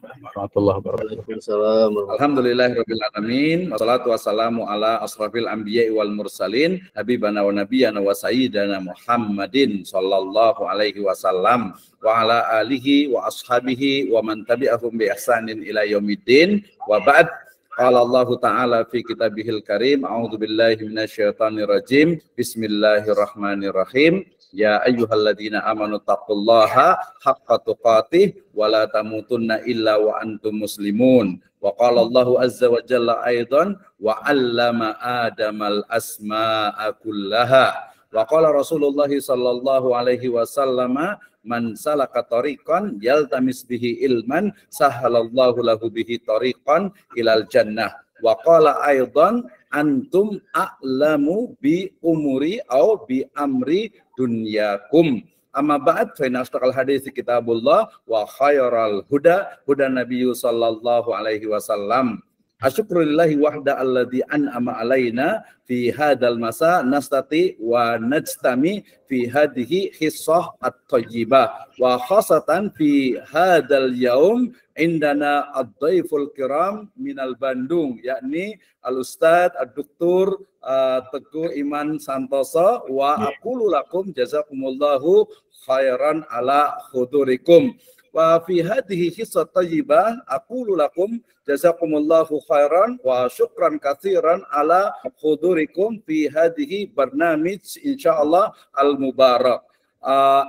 warahmatullahi wabarakatuh. Waalaikumsalam. Alhamdulillahirabbil alamin. Wassalatu wassalamu ala asrafil anbiya'i wal mursalin habibana wa nabiyyana wa sayyidana Muhammadin sallallahu alaihi wasallam wa ala alihi wa ashabihi wa man tabi'ahum bi ihsanin ila yaumiddin. Wa ba'd. Qala Allah Ta'ala fi kitabihil karim. A'udzu billahi minasyaitonir rajim. Bismillahirrahmanirrahim. Ya ayyuhalladzina amanu taqullaha haqqa tuqatih wa la tamutunna illa wa antum muslimun. Wa qala Allahu azza wa jalla aidan wa 'allama Adamal asma'a kullaha. Wa qala Rasulullah sallallahu alaihi wasallam man salaka tariqan yaltamis bihi ilman sahalallahu lahu bihi tariqan ilal jannah. Wa qala aidan antum a'lamu bi umuri au bi amri dunyakum. Amma ba'd fa inna asdaqal hadits kitabullah wa khairal huda huda nabiyyu sallallahu alaihi wasallam. Asyukrulillahi wahda alladzi an'ama alaina fi hadzal masa nastati wa najtami fi hadhihi hissah at-thayyibah wa khasatan fi hadzal yaum indana ad-dhaiful kiram minal Bandung, yakni al-ustadz ad-doktor Teguh Iman Santoso wa aqulu lakum jazakumullahu khairan ala khudurikum. Wa fi hadhihi hissah thayyibah aqulu lakum jazakumullahu khairan wa syukran katsiran ala khudurikum fi hadhihi barnamij insyaallah al-mubarak.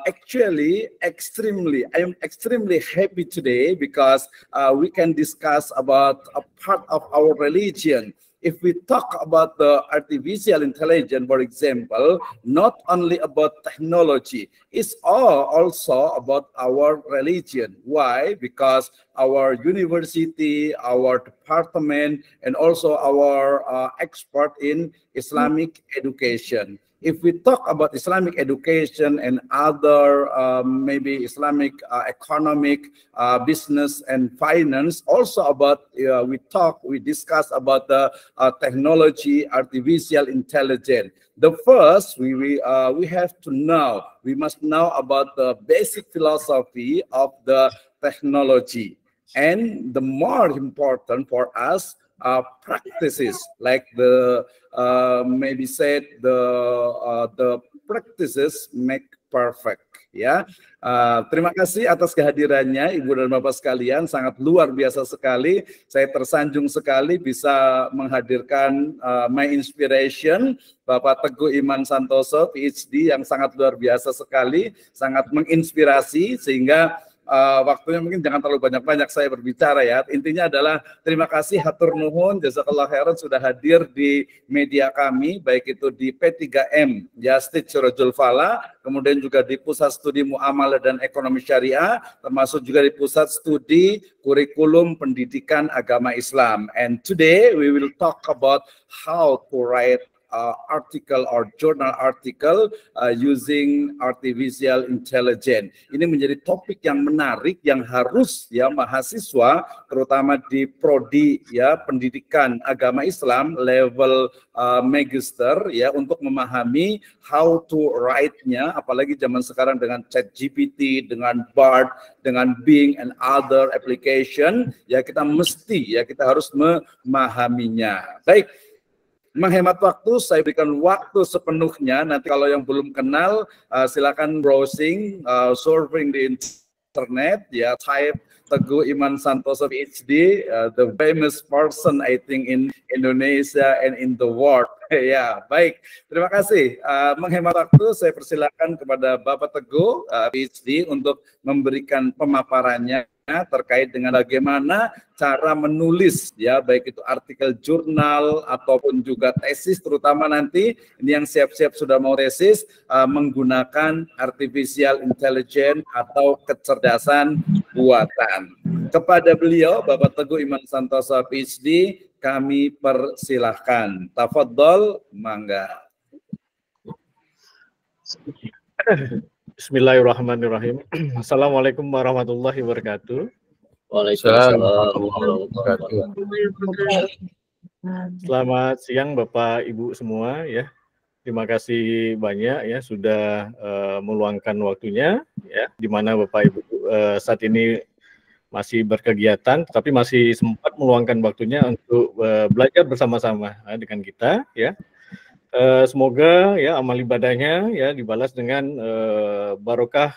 Actually, I am extremely happy today because we can discuss about a part of our religion. If we talk about the artificial intelligence, for example, not only about technology, it's also about our religion. Why? Because our university, our department, and also our expert in Islamic education. If we talk about Islamic education and other maybe Islamic economic, business and finance, also about we discuss about the technology, artificial intelligence. The first we must know about the basic philosophy of the technology, and the more important for us practices, like the maybe said the practices make perfect. Ya, terima kasih atas kehadirannya Ibu dan Bapak sekalian, sangat luar biasa sekali. Saya tersanjung sekali bisa menghadirkan my inspiration Bapak Teguh Iman Santoso PhD yang sangat luar biasa sekali, sangat menginspirasi sehingga waktunya mungkin jangan terlalu banyak-banyak saya berbicara ya. Intinya adalah terima kasih, hatur nuhun, jazakallah khairan sudah hadir di media kami, baik itu di P3M Yastid Sirajul Falah, kemudian juga di Pusat Studi Muamalah dan Ekonomi Syariah, termasuk juga di Pusat Studi Kurikulum Pendidikan Agama Islam. And today we will talk about how to write article or journal article using artificial intelligence. Ini menjadi topik yang menarik yang harus ya mahasiswa terutama di prodi ya pendidikan agama Islam level magister ya untuk memahami how to write-nya, apalagi zaman sekarang dengan ChatGPT, dengan Bard, dengan Bing and other application ya kita harus memahaminya. Baik. Menghemat waktu, saya berikan waktu sepenuhnya. Nanti kalau yang belum kenal, silakan browsing, surfing di internet, ya type Teguh Iman Santoso PhD, the famous person I think in Indonesia and in the world. Ya, baik. Terima kasih. Menghemat waktu, saya persilakan kepada Bapak Teguh PhD untuk memberikan pemaparannya terkait dengan bagaimana cara menulis ya, baik itu artikel jurnal ataupun juga tesis, terutama nanti ini yang siap-siap sudah mau tesis menggunakan artificial intelligence atau kecerdasan buatan. Kepada beliau Bapak Teguh Iman Santoso PhD kami persilahkan. Tafadhol, mangga. Bismillahirrahmanirrahim. Assalamualaikum warahmatullahi wabarakatuh. Waalaikumsalam warahmatullahi wabarakatuh. Selamat siang Bapak Ibu semua ya. Terima kasih banyak ya sudah meluangkan waktunya ya, di mana Bapak Ibu saat ini masih berkegiatan, tapi masih sempat meluangkan waktunya untuk belajar bersama-sama dengan kita, ya. Semoga ya amal ibadahnya ya dibalas dengan barokah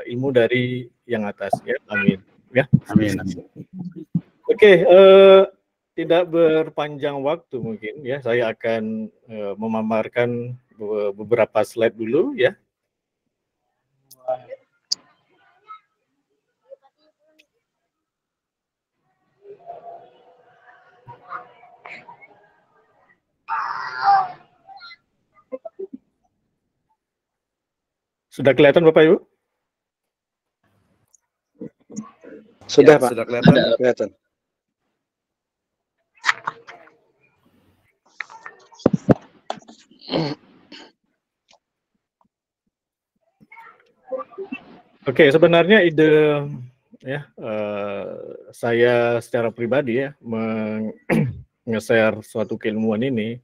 ilmu dari yang atas, ya. Amin. Ya. Amin. Oke, tidak berpanjang waktu mungkin ya, saya akan memaparkan beberapa slide dulu ya. Sudah kelihatan Bapak Ibu? Sudah, ya, Pak. Sudah kelihatan. Kelihatan. Oke, sebenarnya ide ya saya secara pribadi ya nge-share suatu keilmuan ini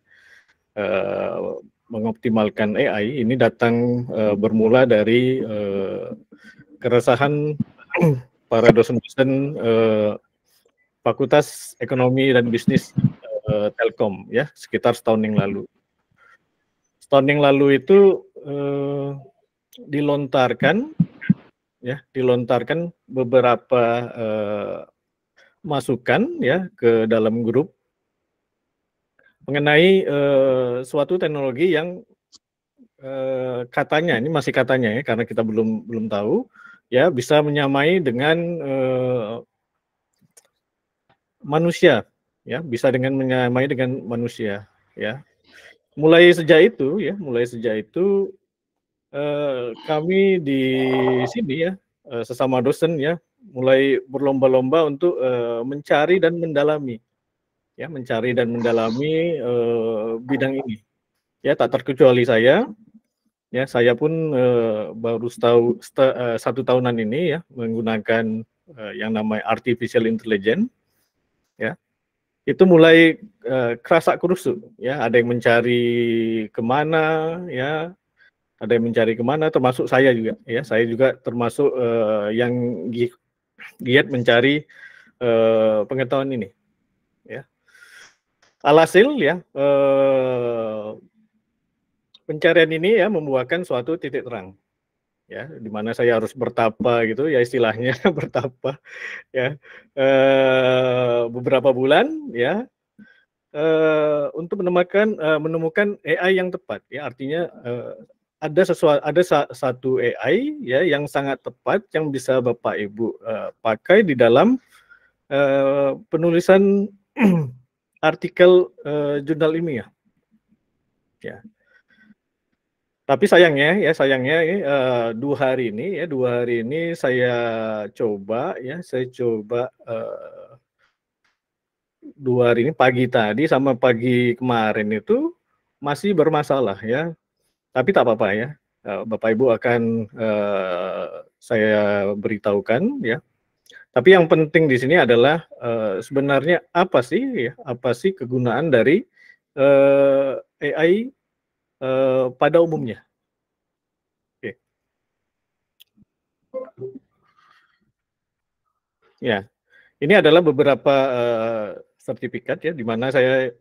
mengoptimalkan AI ini datang bermula dari keresahan para dosen-dosen Fakultas Ekonomi dan Bisnis Telkom ya sekitar setahun yang lalu. Setahun yang lalu itu dilontarkan beberapa masukan ya ke dalam grup mengenai suatu teknologi yang katanya, ini masih katanya ya karena kita belum tahu ya, bisa menyamai dengan manusia ya, bisa menyamai dengan manusia ya. Mulai sejak itu kami di sini ya sesama dosen ya mulai berlomba-lomba untuk mencari dan mendalami bidang ini ya, tak terkecuali saya ya, saya pun baru 1 tahunan ini ya menggunakan yang namanya artificial intelligence ya, itu mulai kerasa kerusuk ya, ada yang mencari kemana ya, ada yang mencari kemana, termasuk saya juga ya, saya juga termasuk yang giat mencari pengetahuan ini ya. Alhasil ya pencarian ini ya membuahkan suatu titik terang ya, di mana saya harus bertapa gitu ya istilahnya bertapa ya beberapa bulan ya untuk menemukan AI yang tepat ya, artinya ada satu AI ya yang sangat tepat yang bisa Bapak Ibu pakai di dalam penulisan artikel jurnal ilmiah ya. Tapi sayangnya 2 hari ini saya coba 2 hari ini, pagi tadi sama pagi kemarin itu masih bermasalah ya. Tapi tak apa-apa ya, Bapak Ibu akan saya beritahukan ya. Tapi yang penting di sini adalah sebenarnya apa sih kegunaan dari AI pada umumnya. Oke. Ya, ini adalah beberapa sertifikat ya, di mana saya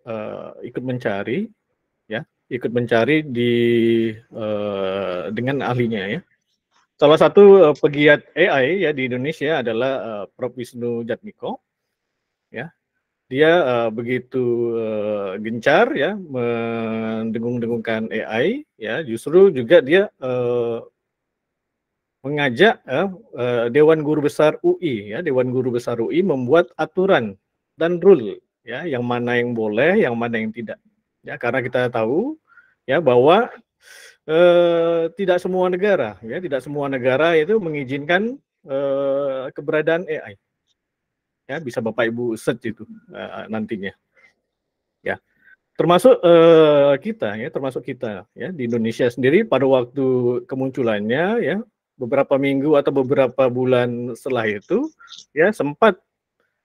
ikut mencari dengan ahlinya ya. Salah satu pegiat AI ya di Indonesia adalah Prof. Wisnu Jatmiko ya. Dia begitu gencar ya mendengung-dengungkan AI ya, justru juga dia mengajak Dewan Guru Besar UI ya, Dewan Guru Besar UI membuat aturan dan rule ya, yang mana yang boleh, yang mana yang tidak. Ya, karena kita tahu ya bahwa tidak semua negara itu mengizinkan keberadaan AI. Ya, bisa Bapak Ibu search itu nantinya. Ya. Termasuk kita ya di Indonesia sendiri pada waktu kemunculannya ya, beberapa minggu atau beberapa bulan setelah itu ya, sempat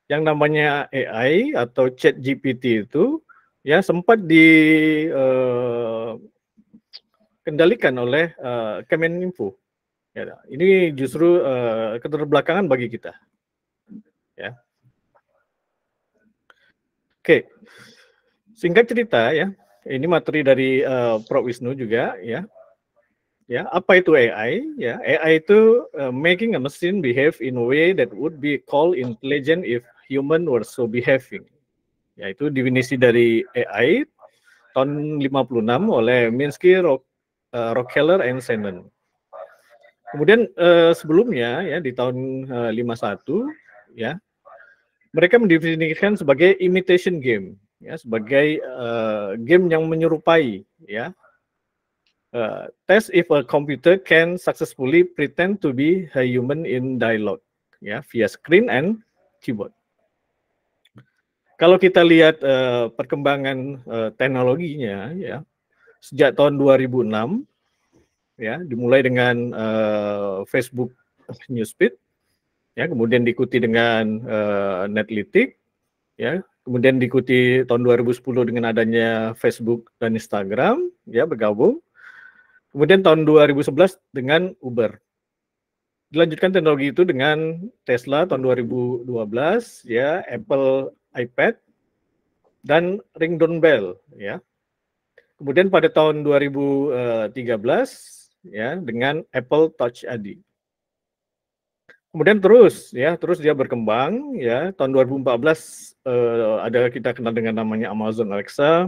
yang namanya AI atau ChatGPT itu ya sempat dikendalikan oleh Kemeninfo. Ya, ini justru keterbelakangan bagi kita. ya. Oke, singkat cerita ya, ini materi dari Prof. Wisnu juga ya. Ya, apa itu AI? Ya, AI itu making a machine behave in a way that would be called intelligent if human were so behaving. Ya, itu definisi dari AI tahun 56 oleh Minsky, Rockefeller, and Shannon. Kemudian sebelumnya ya di tahun 51 ya mereka mendefinisikan sebagai imitation game ya, sebagai game yang menyerupai ya. Test if a computer can successfully pretend to be a human in dialogue ya via screen and keyboard. Kalau kita lihat perkembangan teknologinya ya sejak tahun 2006 ya dimulai dengan Facebook Newsfeed ya kemudian diikuti dengan Netlytics ya kemudian diikuti tahun 2010 dengan adanya Facebook dan Instagram ya bergabung. Kemudian tahun 2011 dengan Uber. Dilanjutkan teknologi itu dengan Tesla tahun 2012, ya, Apple iPad, dan Ring Doorbell, ya. Kemudian pada tahun 2013, ya, dengan Apple Touch ID. Kemudian terus dia berkembang, ya. Tahun 2014 ada kita kenal dengan namanya Amazon Alexa,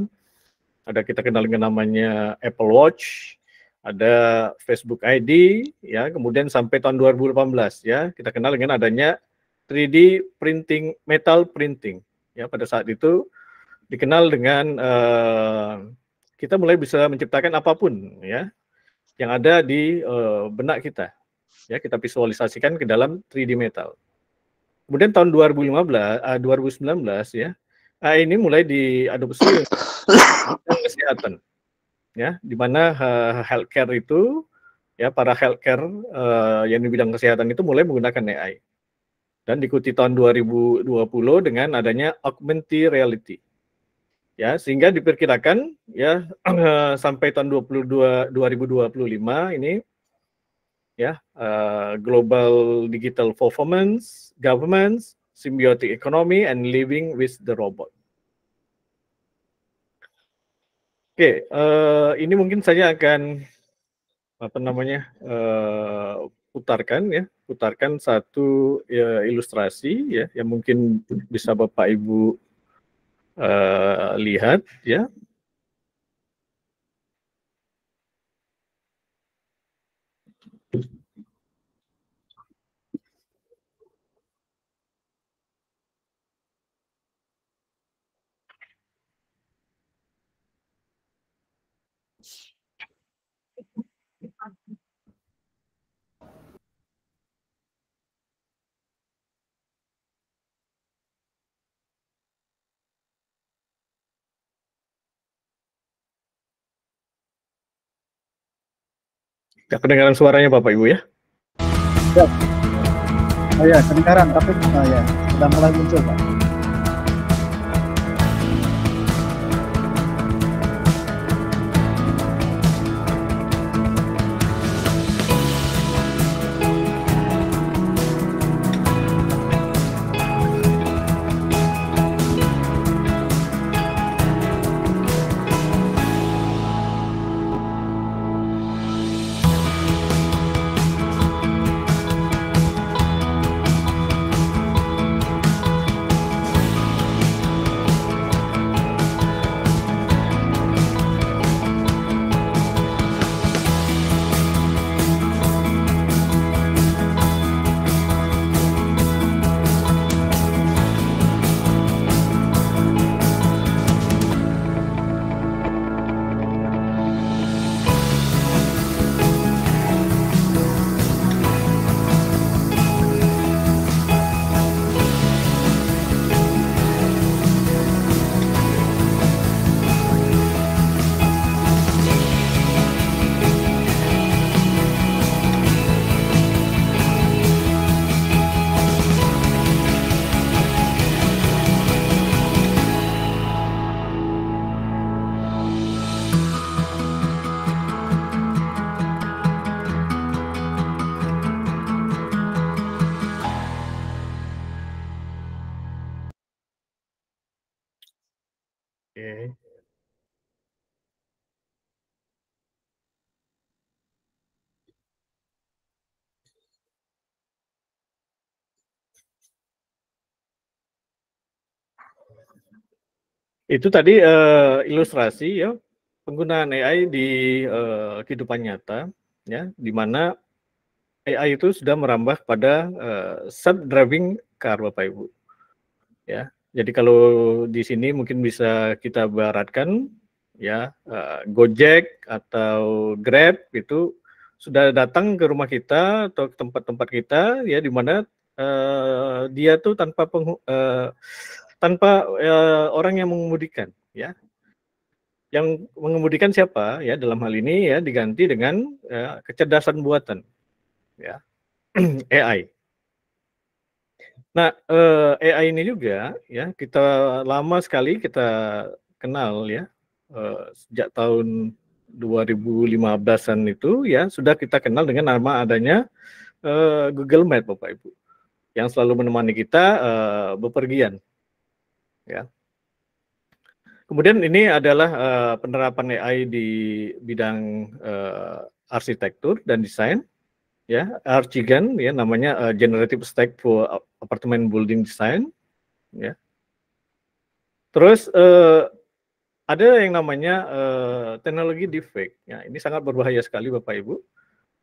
ada kita kenal dengan namanya Apple Watch, ada Facebook ID, ya, kemudian sampai tahun 2018, ya, kita kenal dengan adanya 3D printing, metal printing, ya, pada saat itu dikenal dengan kita mulai bisa menciptakan apapun, ya, yang ada di benak kita, ya, kita visualisasikan ke dalam 3D metal. Kemudian tahun 2019, ya, ini mulai diadopsi kesehatan. Ya, di mana healthcare itu ya para healthcare yang di bidang kesehatan itu mulai menggunakan AI dan diikuti tahun 2020 dengan adanya augmented reality ya sehingga diperkirakan ya sampai tahun 2025 ini ya global digital performance, governance, symbiotic economy, and living with the robot. Oke, ini mungkin saya akan putarkan satu ya, ilustrasi ya yang mungkin bisa Bapak Ibu lihat ya. Ya, kedengaran suaranya Bapak Ibu ya? Ya. Oh ya, kedengaran tapi ya sudah mulai muncul Pak. Oke. Itu tadi ilustrasi ya penggunaan AI di kehidupan nyata ya, di mana AI itu sudah merambah pada self-driving car Bapak Ibu. Ya. Jadi kalau di sini mungkin bisa kita baratkan ya Gojek atau Grab itu sudah datang ke rumah kita atau ke tempat-tempat kita ya di mana dia tuh tanpa orang yang mengemudikan ya. Yang mengemudikan siapa ya dalam hal ini ya diganti dengan kecerdasan buatan ya AI. Nah, AI ini juga ya kita lama sekali kita kenal ya sejak tahun 2015-an itu ya sudah kita kenal dengan nama adanya Google Map Bapak Ibu yang selalu menemani kita bepergian ya. Kemudian ini adalah penerapan AI di bidang arsitektur dan desain ya, Archigan ya namanya Generative Stack for Apartment Building Design ya. Terus ada yang namanya teknologi deepfake ya, ini sangat berbahaya sekali Bapak Ibu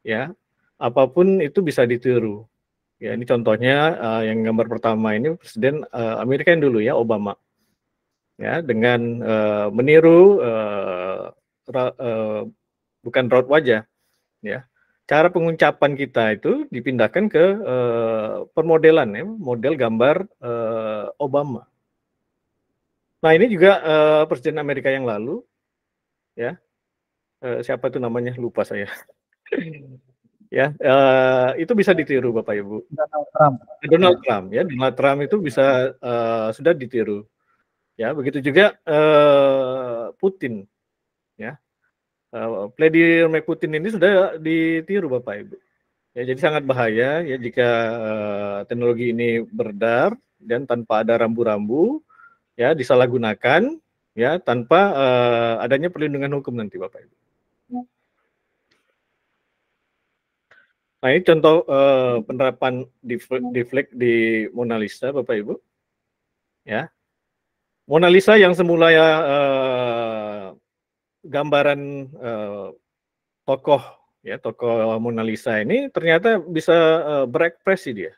ya. Apapun itu bisa ditiru. Ya, ini contohnya yang gambar pertama ini Presiden Amerika yang dulu ya, Obama. Ya, dengan meniru bukan raut wajah ya. Cara pengucapan kita itu dipindahkan ke permodelan ya, model gambar Obama. Nah, ini juga Presiden Amerika yang lalu ya. Siapa itu namanya? Lupa saya. Ya, itu bisa ditiru Bapak Ibu. Donald Trump. Donald Trump ya, Donald Trump itu bisa sudah ditiru. Ya, begitu juga Putin ya. Vladimir Putin ini sudah ditiru Bapak Ibu. Ya, jadi sangat bahaya ya jika teknologi ini beredar dan tanpa ada rambu-rambu ya disalahgunakan ya tanpa adanya perlindungan hukum nanti Bapak Ibu. Nah, ini contoh penerapan deflect di Mona Lisa Bapak Ibu. Ya. Mona Lisa yang semula ya gambaran tokoh Mona Lisa ini ternyata bisa berekspresi dia.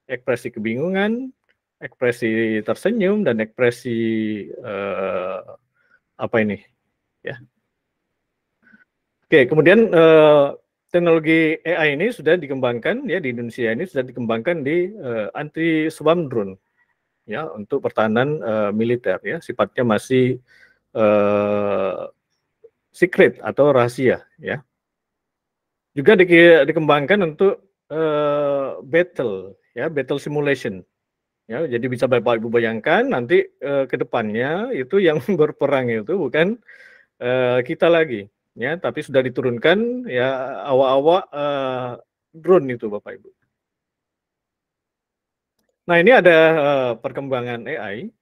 Ekspresi kebingungan, ekspresi tersenyum dan ekspresi apa ini ya. Oke, kemudian teknologi AI ini sudah dikembangkan ya di Indonesia ini sudah dikembangkan di anti swarm drone ya untuk pertahanan militer ya, sifatnya masih secret atau rahasia ya. Juga dikembangkan untuk battle ya, battle simulation ya. Jadi bisa Bapak Ibu bayangkan nanti ke depannya itu yang berperang itu bukan kita lagi ya, tapi sudah diturunkan ya awak-awak drone itu Bapak Ibu. Nah, ini ada perkembangan AI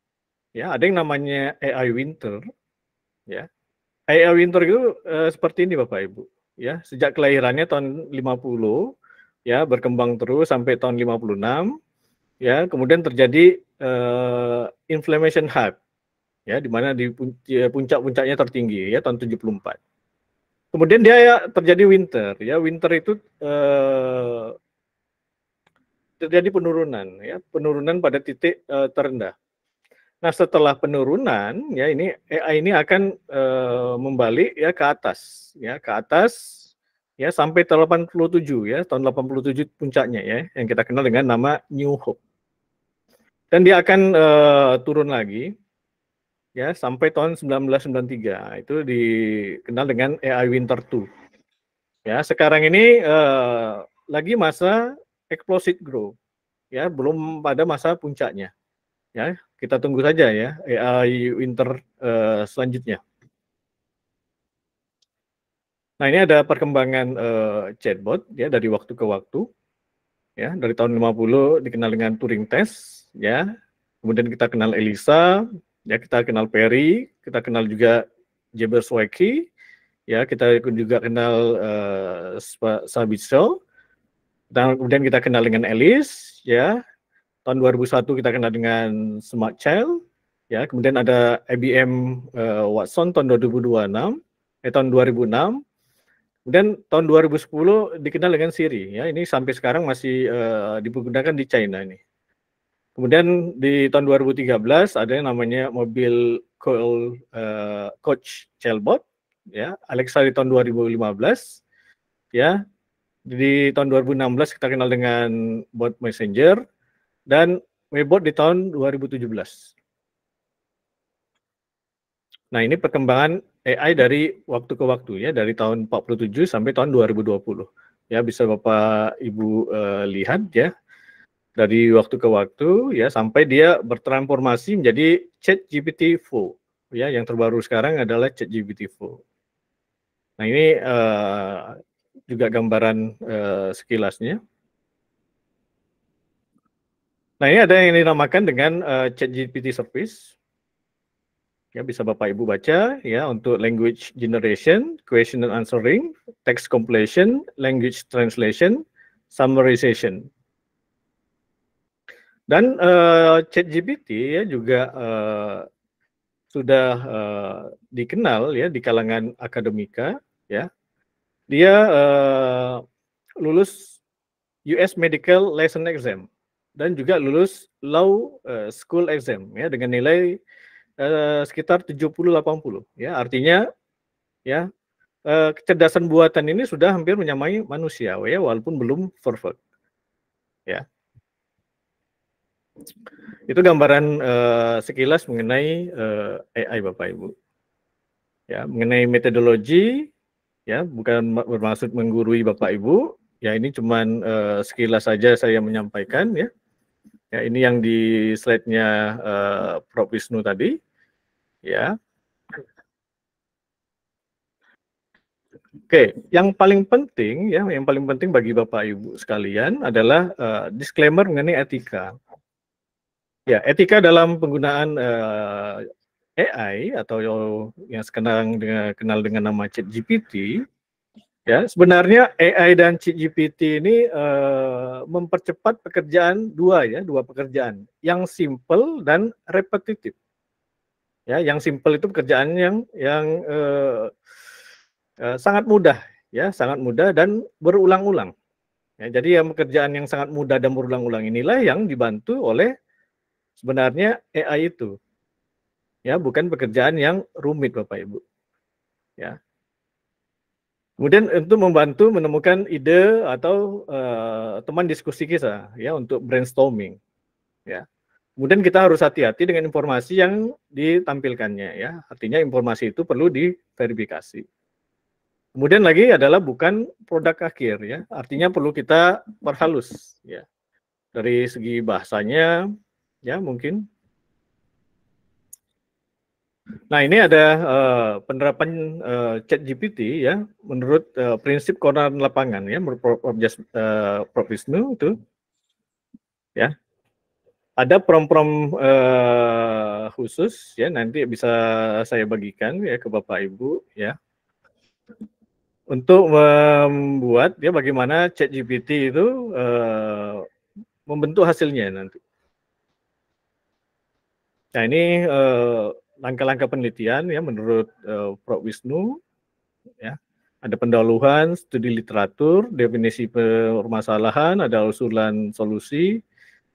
ya, ada yang namanya AI Winter ya. AI Winter itu seperti ini Bapak Ibu ya, sejak kelahirannya tahun 50 ya, berkembang terus sampai tahun 56 ya, kemudian terjadi inflammation hype ya, di mana di puncak-puncaknya tertinggi ya tahun 74. Kemudian dia ya, terjadi winter ya, winter itu terjadi penurunan ya, penurunan pada titik terendah. Nah, setelah penurunan ya ini AI ini akan membalik ya ke atas ya sampai 87 ya, tahun 87 puncaknya ya, yang kita kenal dengan nama New Hope. Dan dia akan turun lagi ya sampai tahun 1993. Itu dikenal dengan AI Winter 2. Ya, sekarang ini lagi masa explosive growth ya, belum pada masa puncaknya. Ya, kita tunggu saja ya AI Winter selanjutnya. Nah, ini ada perkembangan chatbot ya dari waktu ke waktu. Ya, dari tahun 50 dikenal dengan Turing Test ya. Kemudian kita kenal Elisa Ya, kita kenal Perry, kita kenal juga Jaberswicki, ya, kita juga kenal Sabitzer, dan kemudian kita kenal dengan Ellis, ya. Tahun 2001 kita kenal dengan Smart Child, ya. Kemudian ada IBM Watson tahun 2006. Kemudian tahun 2010 dikenal dengan Siri, ya. Ini sampai sekarang masih digunakan di China ini. Kemudian di tahun 2013 ada yang namanya mobil Coach Chatbot, ya. Alexa di tahun 2015, ya. Di tahun 2016 kita kenal dengan bot messenger, dan Webot di tahun 2017. Nah, ini perkembangan AI dari waktu ke waktu, ya, dari tahun 47 sampai tahun 2020. Ya, bisa Bapak Ibu lihat, ya, dari waktu ke waktu, ya, sampai dia bertransformasi menjadi ChatGPT-4. Ya, yang terbaru sekarang adalah ChatGPT-4. Nah, ini juga gambaran sekilasnya. Nah, ini ada yang dinamakan dengan ChatGPT Service. Ya, bisa Bapak Ibu baca, ya, untuk language generation, question and answering, text completion, language translation, summarization. Dan ChatGPT, ya, juga sudah dikenal, ya, di kalangan akademika, ya. Dia lulus US Medical License Exam dan juga lulus Law School Exam, ya, dengan nilai sekitar 70-80, ya. Artinya, ya, kecerdasan buatan ini sudah hampir menyamai manusia, ya, walaupun belum perfect, ya. Itu gambaran sekilas mengenai AI, Bapak Ibu. Ya, mengenai metodologi, ya, bukan bermaksud menggurui Bapak Ibu, ya, ini cuman sekilas saja saya menyampaikan, ya. Ya, ini yang di slide-nya Prof. Wisnu tadi, ya. Oke, yang paling penting, ya, yang paling penting bagi Bapak Ibu sekalian adalah disclaimer mengenai etika. Ya, etika dalam penggunaan AI atau yang sekarang kenal dengan nama ChatGPT, ya, sebenarnya AI dan ChatGPT ini mempercepat pekerjaan dua pekerjaan, yang simple dan repetitif. Ya, yang simple itu pekerjaan yang sangat mudah, ya, sangat mudah dan berulang-ulang. Ya, jadi yang pekerjaan yang sangat mudah dan berulang-ulang inilah yang dibantu oleh sebenarnya AI itu. Ya, bukan pekerjaan yang rumit, Bapak Ibu. Ya. Kemudian untuk membantu menemukan ide atau teman diskusi kita, ya, untuk brainstorming, ya. Kemudian kita harus hati-hati dengan informasi yang ditampilkannya, ya. Artinya informasi itu perlu diverifikasi. Kemudian lagi adalah bukan produk akhir, ya. Artinya perlu kita perhalus, ya. Dari segi bahasanya, ya, mungkin. Nah, ini ada penerapan ChatGPT, ya, menurut prinsip koran lapangan, ya, menurut Prof. Wisnu itu, ya. Ada prom-prom khusus, ya, nanti bisa saya bagikan, ya, ke Bapak Ibu, ya, untuk membuat, ya, bagaimana ChatGPT itu membentuk hasilnya nanti. Nah, ini langkah-langkah penelitian, ya, menurut Prof. Wisnu, ya. Ada pendahuluan, studi literatur, definisi permasalahan, ada usulan solusi,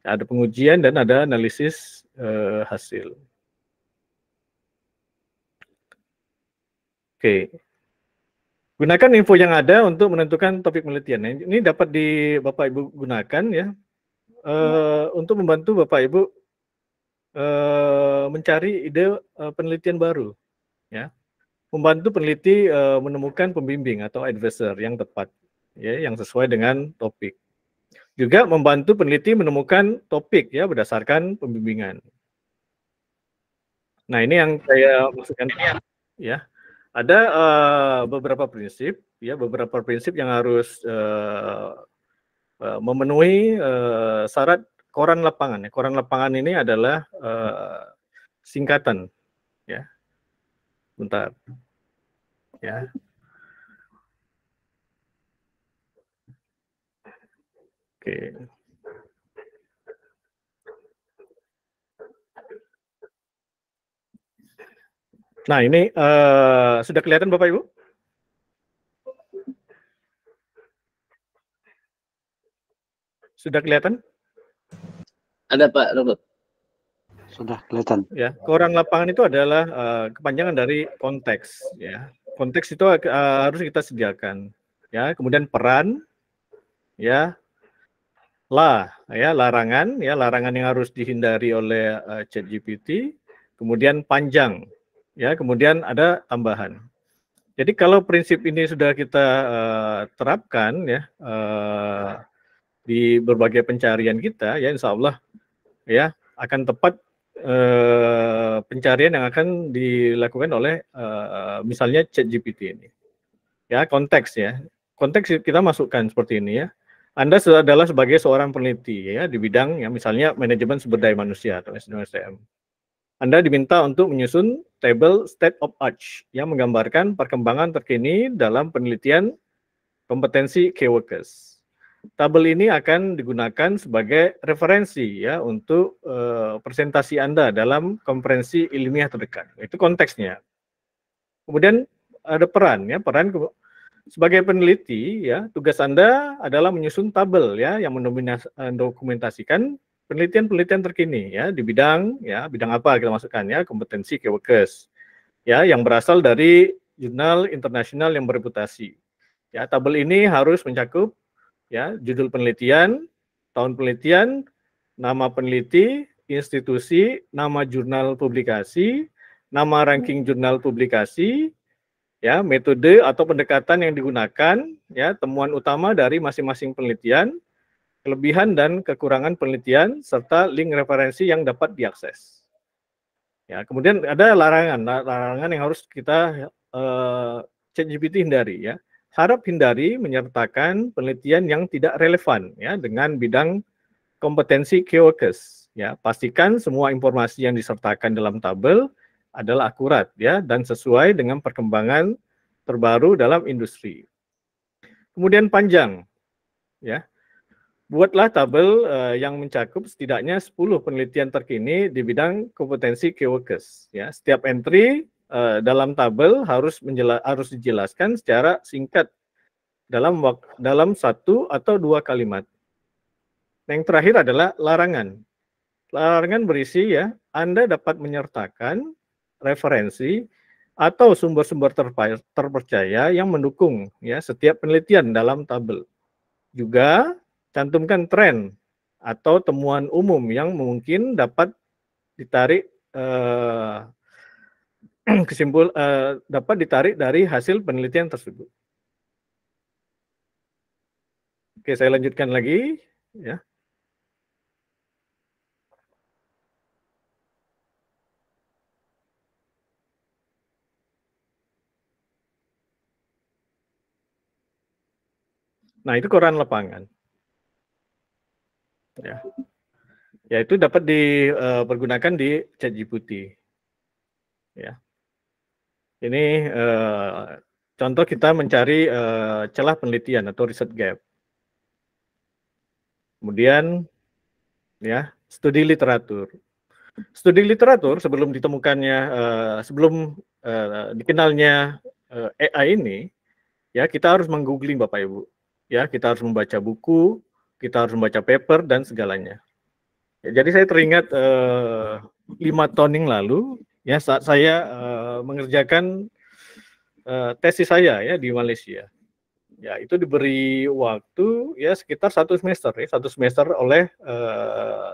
ada pengujian, dan ada analisis hasil. Oke. Gunakan info yang ada untuk menentukan topik penelitian. Ini dapat Bapak Ibu gunakan, ya, untuk membantu Bapak Ibu mencari ide penelitian baru, ya. Membantu peneliti menemukan pembimbing atau advisor yang tepat, ya, yang sesuai dengan topik. Juga membantu peneliti menemukan topik, ya, berdasarkan pembimbingan. Nah, ini yang saya maksudkan, ya. Ada beberapa prinsip, ya, beberapa prinsip yang harus memenuhi syarat koran lapangan. Koran lapangan ini adalah singkatan, ya. Bentar, ya. Oke. Nah, ini sudah kelihatan Bapak Ibu? Sudah kelihatan? Ada Pak Robert. Sudah kelihatan. Ya, koran lapangan itu adalah kepanjangan dari konteks, ya. Konteks itu harus kita sediakan, ya. Kemudian peran, ya, larangan, ya, larangan yang harus dihindari oleh ChatGPT. Kemudian panjang, ya. Kemudian ada tambahan. Jadi kalau prinsip ini sudah kita terapkan, ya, di berbagai pencarian kita, ya, insya Allah, ya, akan tepat pencarian yang akan dilakukan oleh misalnya ChatGPT ini. Ya, konteks, ya. Konteks kita masukkan seperti ini, ya. Anda adalah sebagai seorang peneliti, ya, di bidang, ya, misalnya manajemen sumber daya manusia atau SDM. Anda diminta untuk menyusun tabel state of art yang menggambarkan perkembangan terkini dalam penelitian kompetensi key workers. Tabel ini akan digunakan sebagai referensi, ya, untuk presentasi Anda dalam konferensi ilmiah terdekat. Itu konteksnya. Kemudian ada peran, ya, peran sebagai peneliti, ya, tugas Anda adalah menyusun tabel, ya, yang mendokumentasikan penelitian-penelitian terkini, ya, di bidang, ya, bidang apa kita masukkan, ya, kompetensi key workers, ya, yang berasal dari jurnal internasional yang bereputasi. Ya, tabel ini harus mencakup, ya, judul penelitian, tahun penelitian, nama peneliti, institusi, nama jurnal publikasi, nama ranking jurnal publikasi, ya, metode atau pendekatan yang digunakan, ya, temuan utama dari masing-masing penelitian, kelebihan dan kekurangan penelitian, serta link referensi yang dapat diakses. Ya, kemudian ada larangan yang harus kita ChatGPT hindari, ya. Harap hindari menyertakan penelitian yang tidak relevan, ya, dengan bidang kompetensi key workers, ya. Pastikan semua informasi yang disertakan dalam tabel adalah akurat, ya, dan sesuai dengan perkembangan terbaru dalam industri. Kemudian panjang, ya. Buatlah tabel yang mencakup setidaknya 10 penelitian terkini di bidang kompetensi key workers, ya. Setiap entry dalam tabel harus dijelaskan secara singkat dalam 1 atau 2 kalimat. Yang terakhir adalah larangan. Larangan berisi, ya, Anda dapat menyertakan referensi atau sumber-sumber terpercaya yang mendukung, ya, setiap penelitian dalam tabel. Juga cantumkan tren atau temuan umum yang mungkin dapat ditarik dapat ditarik dari hasil penelitian tersebut. Oke, saya lanjutkan lagi, ya. Nah, itu koran lapangan. Ya. Ya, itu dapat dipergunakan di ChatGPT. Ya. Ini contoh kita mencari celah penelitian atau research gap. Kemudian, ya, studi literatur. Studi literatur sebelum ditemukannya, sebelum dikenalnya AI ini, ya, kita harus menggoogling Bapak Ibu. Ya, kita harus membaca buku, kita harus membaca paper dan segalanya. Ya, jadi saya teringat 5 tahun yang lalu, ya, saat saya mengerjakan tesis saya, ya, di Malaysia. Ya, itu diberi waktu, ya, sekitar 1 semester, ya, 1 semester oleh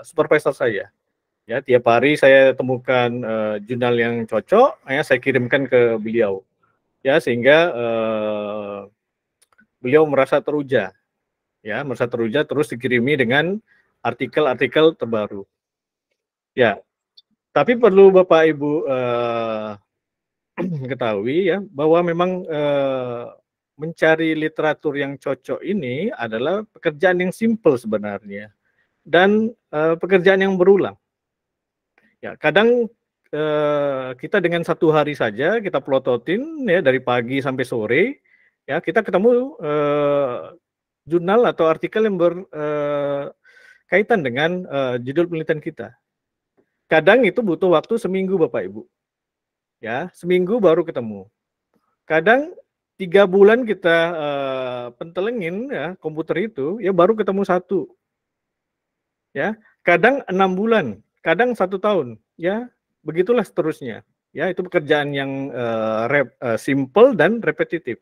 supervisor saya. Ya, tiap hari saya temukan jurnal yang cocok, ya, saya kirimkan ke beliau, ya, sehingga beliau merasa teruja, ya, terus dikirimi dengan artikel-artikel terbaru. Ya, tapi perlu Bapak Ibu ketahui, ya, bahwa memang mencari literatur yang cocok ini adalah pekerjaan yang simpel sebenarnya dan pekerjaan yang berulang. Ya, kadang kita dengan 1 hari saja kita plototin ya dari pagi sampai sore, ya kita ketemu jurnal atau artikel yang berkaitan dengan judul penelitian kita. Kadang itu butuh waktu seminggu Bapak Ibu, ya seminggu baru ketemu. Kadang 3 bulan kita pentelengin ya komputer itu, ya baru ketemu 1. Ya, kadang 6 bulan, kadang 1 tahun, ya begitulah seterusnya. Ya, itu pekerjaan yang simple dan repetitif.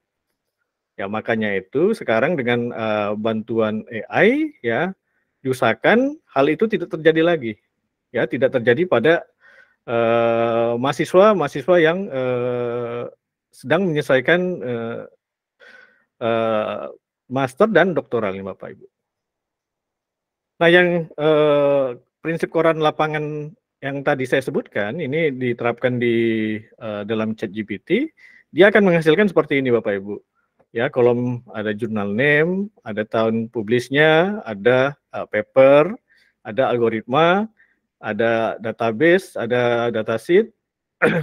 Ya, makanya itu sekarang dengan bantuan AI, ya diusahakan hal itu tidak terjadi lagi. Ya, tidak terjadi pada mahasiswa yang sedang menyelesaikan master dan doktoral nih Bapak Ibu. Nah, yang prinsip koran lapangan yang tadi saya sebutkan ini diterapkan di dalam ChatGPT, dia akan menghasilkan seperti ini Bapak Ibu. Ya, kolom ada jurnal name, ada tahun publishnya, ada paper, ada algoritma, ada database, ada datasheet,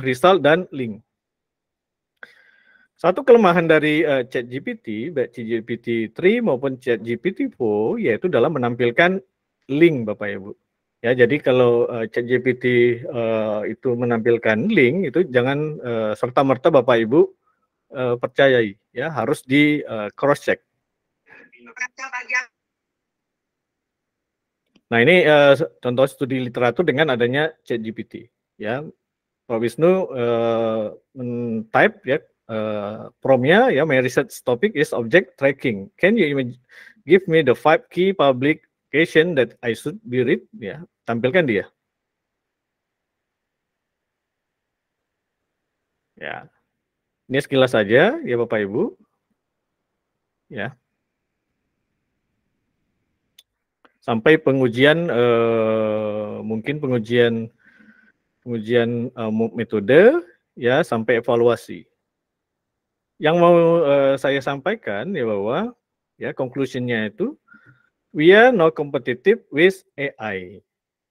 result dan link. Satu kelemahan dari ChatGPT, baik ChatGPT 3 maupun ChatGPT 4, yaitu dalam menampilkan link, Bapak Ibu. Ya, jadi kalau ChatGPT itu menampilkan link, itu jangan serta-merta Bapak Ibu percayai, ya harus di cross check. Nah, ini contoh studi literatur dengan adanya ChatGPT. Ya, Pak Wisnu men-type ya. Promnya ya, my research topic is object tracking. Can you give me the 5 key publication that I should be read? Ya, tampilkan dia. Ya, ini sekilas saja ya Bapak Ibu. Ya, sampai pengujian mungkin pengujian metode ya sampai evaluasi. Yang mau saya sampaikan ya bahwa ya conclusion-nya itu we are not competitive with AI.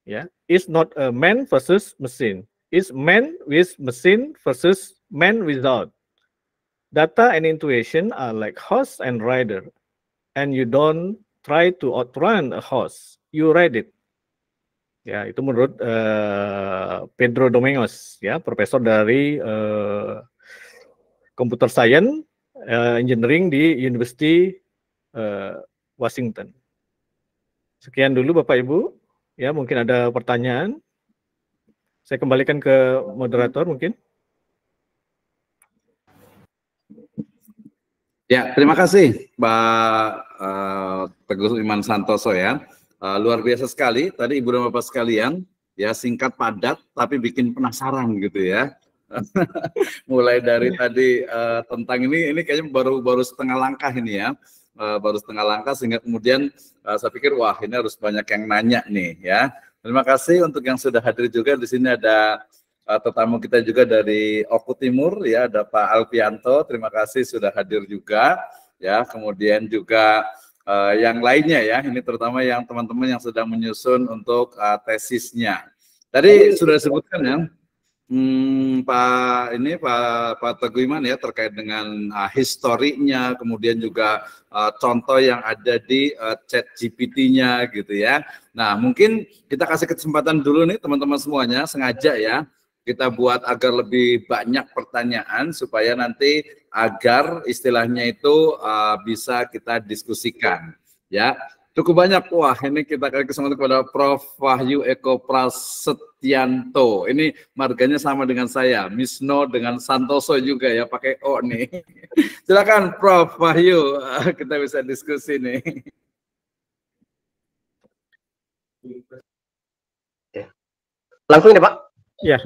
Ya, it's not a man versus machine. It's man with machine versus man without. Data and intuition are like horse and rider, and you don't try to outrun a horse, you ride it. Ya, itu menurut Pedro Domingos, ya, profesor dari Computer Science Engineering di University Washington. Sekian dulu Bapak Ibu. Ya, mungkin ada pertanyaan. Saya kembalikan ke moderator mungkin. Ya, terima kasih Pak Teguh Iman Santoso ya. Luar biasa sekali. Tadi Ibu dan Bapak sekalian, ya singkat padat tapi bikin penasaran gitu ya. Mulai dari tadi tentang ini kayaknya baru setengah langkah ini ya, baru setengah langkah sehingga kemudian saya pikir wah ini harus banyak yang nanya nih ya. Terima kasih untuk yang sudah hadir juga. Di sini ada tetamu kita juga dari Oku Timur ya, ada Pak Alfianto. Terima kasih sudah hadir juga ya. Kemudian juga yang lainnya ya, ini terutama yang teman-teman yang sedang menyusun untuk tesisnya. Tadi sudah disebutkan ya. Pak Teguh Iman ya terkait dengan historinya, kemudian juga contoh yang ada di ChatGPT-nya gitu ya. Nah, mungkin kita kasih kesempatan dulu nih teman-teman semuanya, sengaja ya kita buat agar lebih banyak pertanyaan supaya nanti agar istilahnya itu bisa kita diskusikan ya. Cukup banyak. Wah, ini kita kasih kesempatan kepada Prof. Wahyu Eko Prasetyanto. Ini marganya sama dengan saya, Misno dengan Santoso juga ya, pakai O nih. Silakan Prof. Wahyu, kita bisa diskusi nih. Langsung ya Pak? Ya.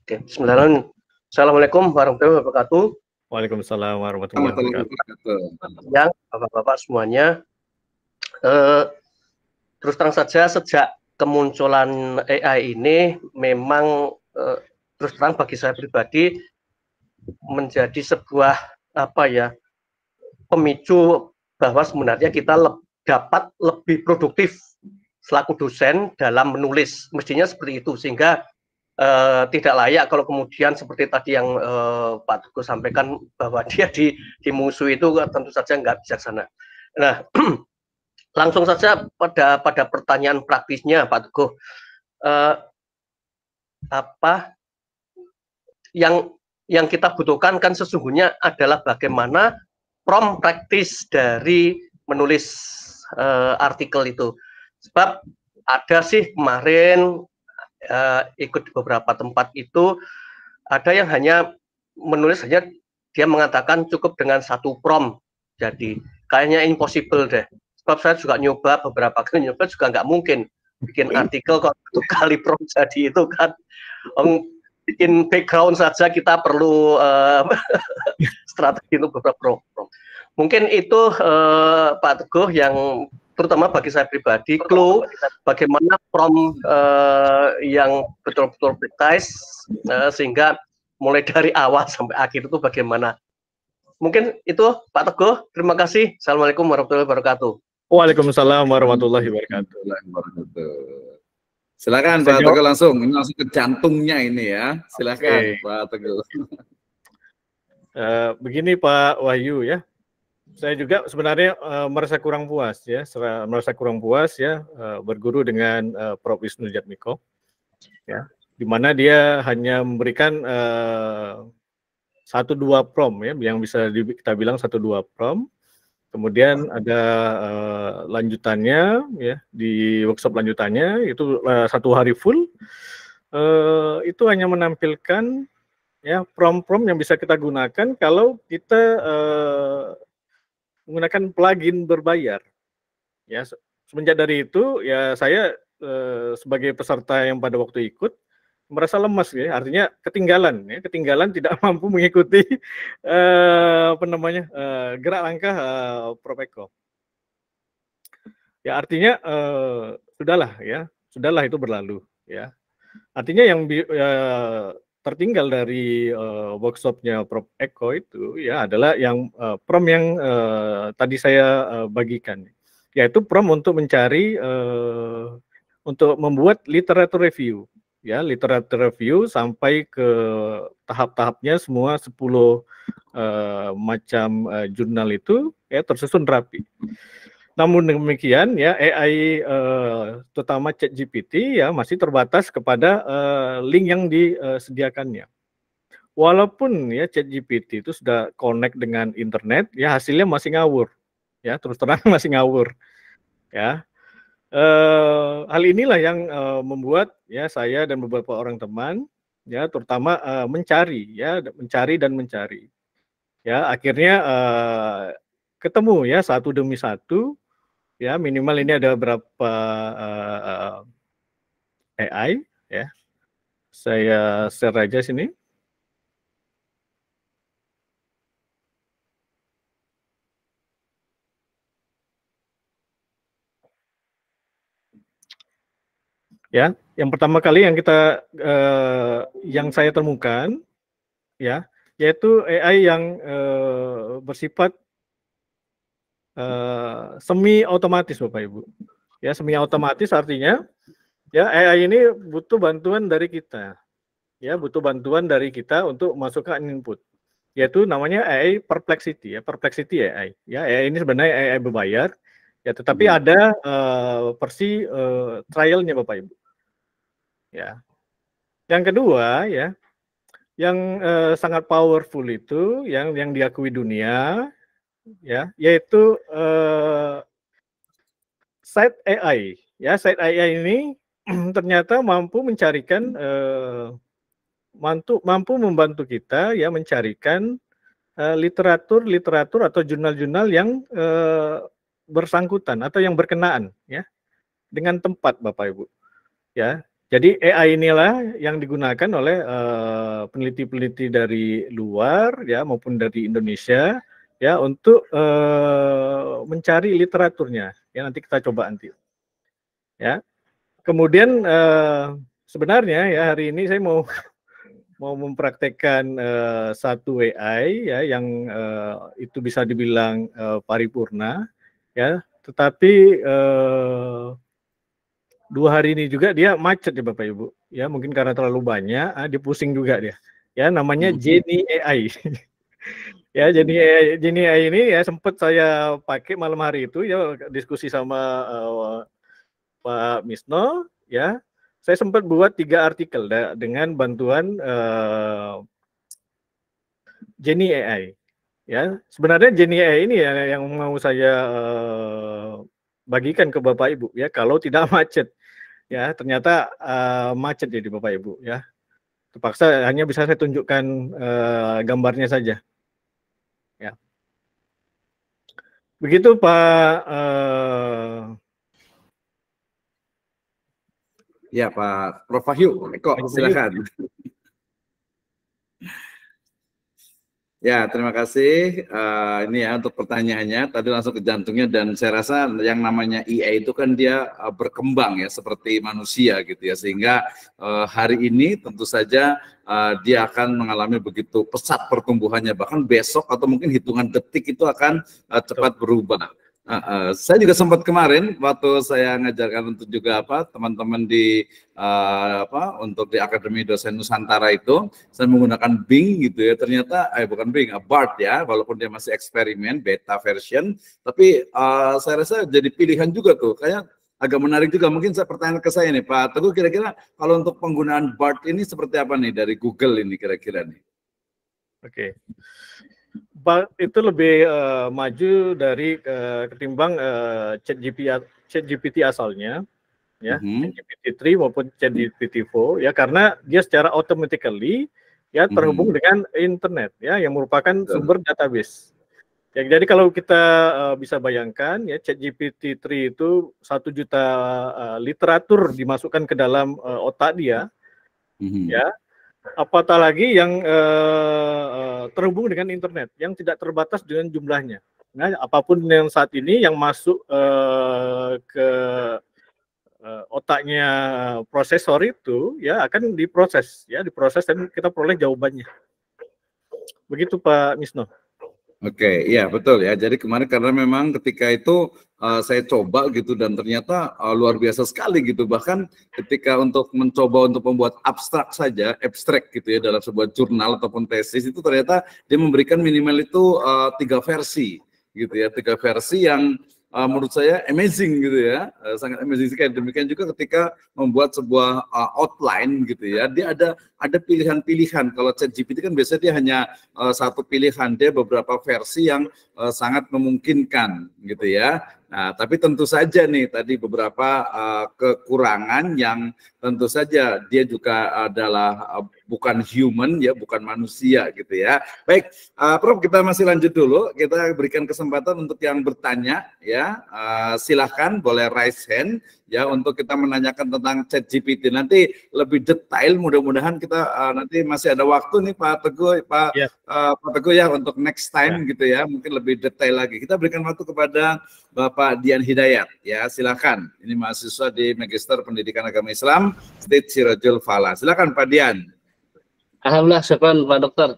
Oke, bismillahirrahmanirrahim. Assalamualaikum warahmatullahi wabarakatuh. Waalaikumsalam warahmatullahi wabarakatuh. Yang Bapak-bapak semuanya, terus terang saja sejak kemunculan AI ini memang terus terang bagi saya pribadi menjadi sebuah pemicu bahwa sebenarnya kita dapat lebih produktif selaku dosen dalam menulis, mestinya seperti itu, sehingga tidak layak kalau kemudian seperti tadi yang Pak Teguh sampaikan bahwa dia dimusuhi itu tentu saja nggak bijaksana. Nah, langsung saja pada pertanyaan praktisnya Pak Teguh, apa yang kita butuhkan kan sesungguhnya adalah bagaimana prompt praktis dari menulis artikel itu. Sebab ada sih kemarin ikut di beberapa tempat itu ada yang hanya menulis saja, dia mengatakan cukup dengan satu prompt, jadi kayaknya impossible deh. Sebab saya juga nyoba beberapa kali nyoba juga nggak mungkin bikin artikel kok 1 kali prompt jadi itu kan. Bikin background saja kita perlu strategi untuk beberapa prompt. Mungkin itu Pak Teguh yang terutama bagi saya pribadi, clue bagaimana prompt yang betul-betul precise sehingga mulai dari awal sampai akhir itu bagaimana. Mungkin itu Pak Teguh, terima kasih. Assalamualaikum warahmatullahi wabarakatuh. Waalaikumsalam warahmatullahi wabarakatuh. Silakan Pak Teguh langsung, ini langsung ke jantungnya ini ya. Silakan Pak Teguh. Begini Pak Wahyu ya. Saya juga sebenarnya merasa kurang puas ya, berguru dengan Prof. Wisnu Jatmiko, ya, di mana dia hanya memberikan 1-2 prompt ya, yang bisa kita bilang 1-2 prompt. Kemudian ada lanjutannya ya, di workshop lanjutannya itu 1 hari full, itu hanya menampilkan ya prompt-prompt yang bisa kita gunakan kalau kita menggunakan plugin berbayar. Ya, semenjak dari itu ya saya sebagai peserta yang pada waktu ikut merasa lemas ya, artinya ketinggalan tidak mampu mengikuti gerak langkah Prof. Eko. Ya artinya sudahlah itu berlalu ya. Artinya yang tertinggal dari workshopnya Prof. Eko itu ya adalah yang prompt yang tadi saya bagikan, yaitu prompt untuk mencari untuk membuat literatur review ya, literatur review sampai ke tahap-tahapnya semua 10 macam jurnal itu ya tersusun rapi. Namun demikian ya AI terutama ChatGPT ya masih terbatas kepada link yang disediakannya. Walaupun ya ChatGPT itu sudah connect dengan internet ya hasilnya masih ngawur. Ya, terus terang masih ngawur. Ya. Hal inilah yang membuat ya saya dan beberapa orang teman ya terutama mencari. Ya, akhirnya ketemu ya satu demi satu. Ya, minimal ini ada berapa AI ya. Saya share aja sini. Ya, yang pertama kali yang yang saya temukan ya, yaitu AI yang bersifat semi otomatis Bapak Ibu. Ya, semi otomatis artinya ya AI ini butuh bantuan dari kita. Ya, butuh bantuan dari kita untuk masukkan input. Yaitu namanya AI Perplexity ya, Perplexity AI. Ya, AI ini sebenarnya AI berbayar ya, tetapi ada versi trialnya Bapak Ibu. Ya. Yang kedua ya, yang sangat powerful itu yang diakui dunia ya, yaitu Site AI. Ya, Site AI ini ternyata mampu mencarikan mampu membantu kita ya mencarikan literatur atau jurnal-jurnal yang bersangkutan atau yang berkenaan ya dengan tempat Bapak Ibu. Ya. Jadi AI inilah yang digunakan oleh peneliti-peneliti dari luar ya maupun dari Indonesia ya untuk mencari literaturnya ya, nanti kita coba nanti ya. Kemudian sebenarnya ya hari ini saya mau mempraktekkan satu AI ya yang itu bisa dibilang paripurna ya, tetapi 2 hari ini juga dia macet ya Bapak Ibu. Ya mungkin karena terlalu banyak, dia pusing juga dia. Ya namanya Genie AI. Ya Genie AI ini ya sempat saya pakai malam hari itu ya diskusi sama Pak Misno ya. Saya sempat buat 3 artikel dengan bantuan Genie AI. Ya, sebenarnya Genie AI ini ya yang mau saya bagikan ke Bapak Ibu ya kalau tidak macet. Ya, ternyata macet ya di Bapak Ibu ya. Terpaksa hanya bisa saya tunjukkan gambarnya saja. Ya. Begitu Pak Ya Pak Prof Wahyu, Eko, silakan. Ya, terima kasih. Ini ya untuk pertanyaannya, tadi langsung ke jantungnya, dan saya rasa yang namanya IA itu kan dia berkembang ya seperti manusia gitu ya, sehingga hari ini tentu saja dia akan mengalami begitu pesat pertumbuhannya, bahkan besok atau mungkin hitungan detik itu akan cepat berubah. Saya juga sempat kemarin waktu saya ngajarkan untuk juga teman-teman di untuk di Akademi Dosen Nusantara itu, saya menggunakan Bing gitu ya. Ternyata bukan Bing, Bard ya, walaupun dia masih eksperimen beta version, tapi saya rasa jadi pilihan juga tuh. Kayak agak menarik juga. Mungkin saya pertanyaan ke saya nih Pak Teguh, kira-kira kalau untuk penggunaan Bard ini seperti apa nih dari Google ini kira-kira nih? Oke. Itu lebih maju dari ketimbang ChatGPT asalnya ya, ChatGPT 3 maupun ChatGPT 4 ya, karena dia secara automatically ya terhubung dengan internet ya, yang merupakan sumber database. Ya, jadi kalau kita bisa bayangkan ya, ChatGPT 3 itu 1 juta literatur dimasukkan ke dalam otak dia ya. Apatah lagi yang terhubung dengan internet, yang tidak terbatas dengan jumlahnya. Nah, apapun yang saat ini yang masuk ke otaknya prosesor itu, ya akan diproses dan kita peroleh jawabannya. Begitu Pak Misno. Oke, iya betul ya. Jadi kemarin karena memang ketika itu saya coba gitu dan ternyata luar biasa sekali gitu. Bahkan ketika untuk mencoba untuk membuat abstrak gitu ya dalam sebuah jurnal ataupun tesis, itu ternyata dia memberikan minimal itu 3 versi gitu ya. 3 versi yang menurut saya amazing gitu ya, sangat amazing sekali. Demikian juga ketika membuat sebuah outline gitu ya, dia ada pilihan-pilihan. Kalau ChatGPT kan biasanya dia hanya satu pilihan, dia beberapa versi yang sangat memungkinkan gitu ya. Nah, tapi tentu saja nih tadi beberapa kekurangan yang tentu saja dia juga adalah bukan human ya, bukan manusia gitu ya. Baik, Prof, kita masih lanjut dulu. Kita berikan kesempatan untuk yang bertanya ya. Silahkan boleh raise hand ya untuk kita menanyakan tentang ChatGPT. Nanti lebih detail, mudah-mudahan kita nanti masih ada waktu nih Pak Teguh, Pak Teguh ya, untuk next time gitu ya, mungkin lebih detail lagi. Kita berikan waktu kepada Bapak Dian Hidayat ya, silakan. Ini mahasiswa di Magister Pendidikan Agama Islam State Sirajul Falah. Silakan Pak Dian. Alhamdulillah, syukran Pak Dokter.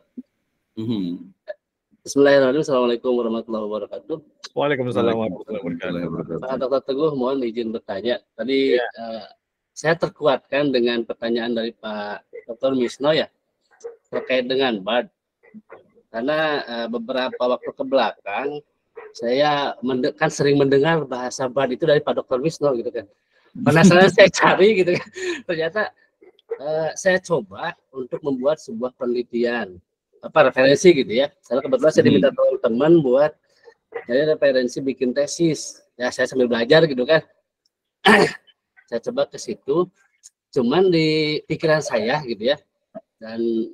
Bismillahirrahmanirrahim. Assalamualaikum warahmatullahi wabarakatuh. Waalaikumsalam warahmatullahi wabarakatuh. Pak Dr. Teguh, mohon izin bertanya. Tadi saya terkuatkan dengan pertanyaan dari Pak Dr. Misno ya, terkait dengan Bard. Karena beberapa waktu ke belakang saya kan sering mendengar bahasa Bard itu dari Pak Dr. Misno gitu kan. Penasaran saya cari gitu kan. Ternyata saya coba untuk membuat sebuah penelitian referensi gitu ya. Saya kebetulan saya diminta teman buat jadi referensi bikin tesis. Ya saya sambil belajar gitu kan. Saya coba ke situ. Cuman di pikiran saya gitu ya. Dan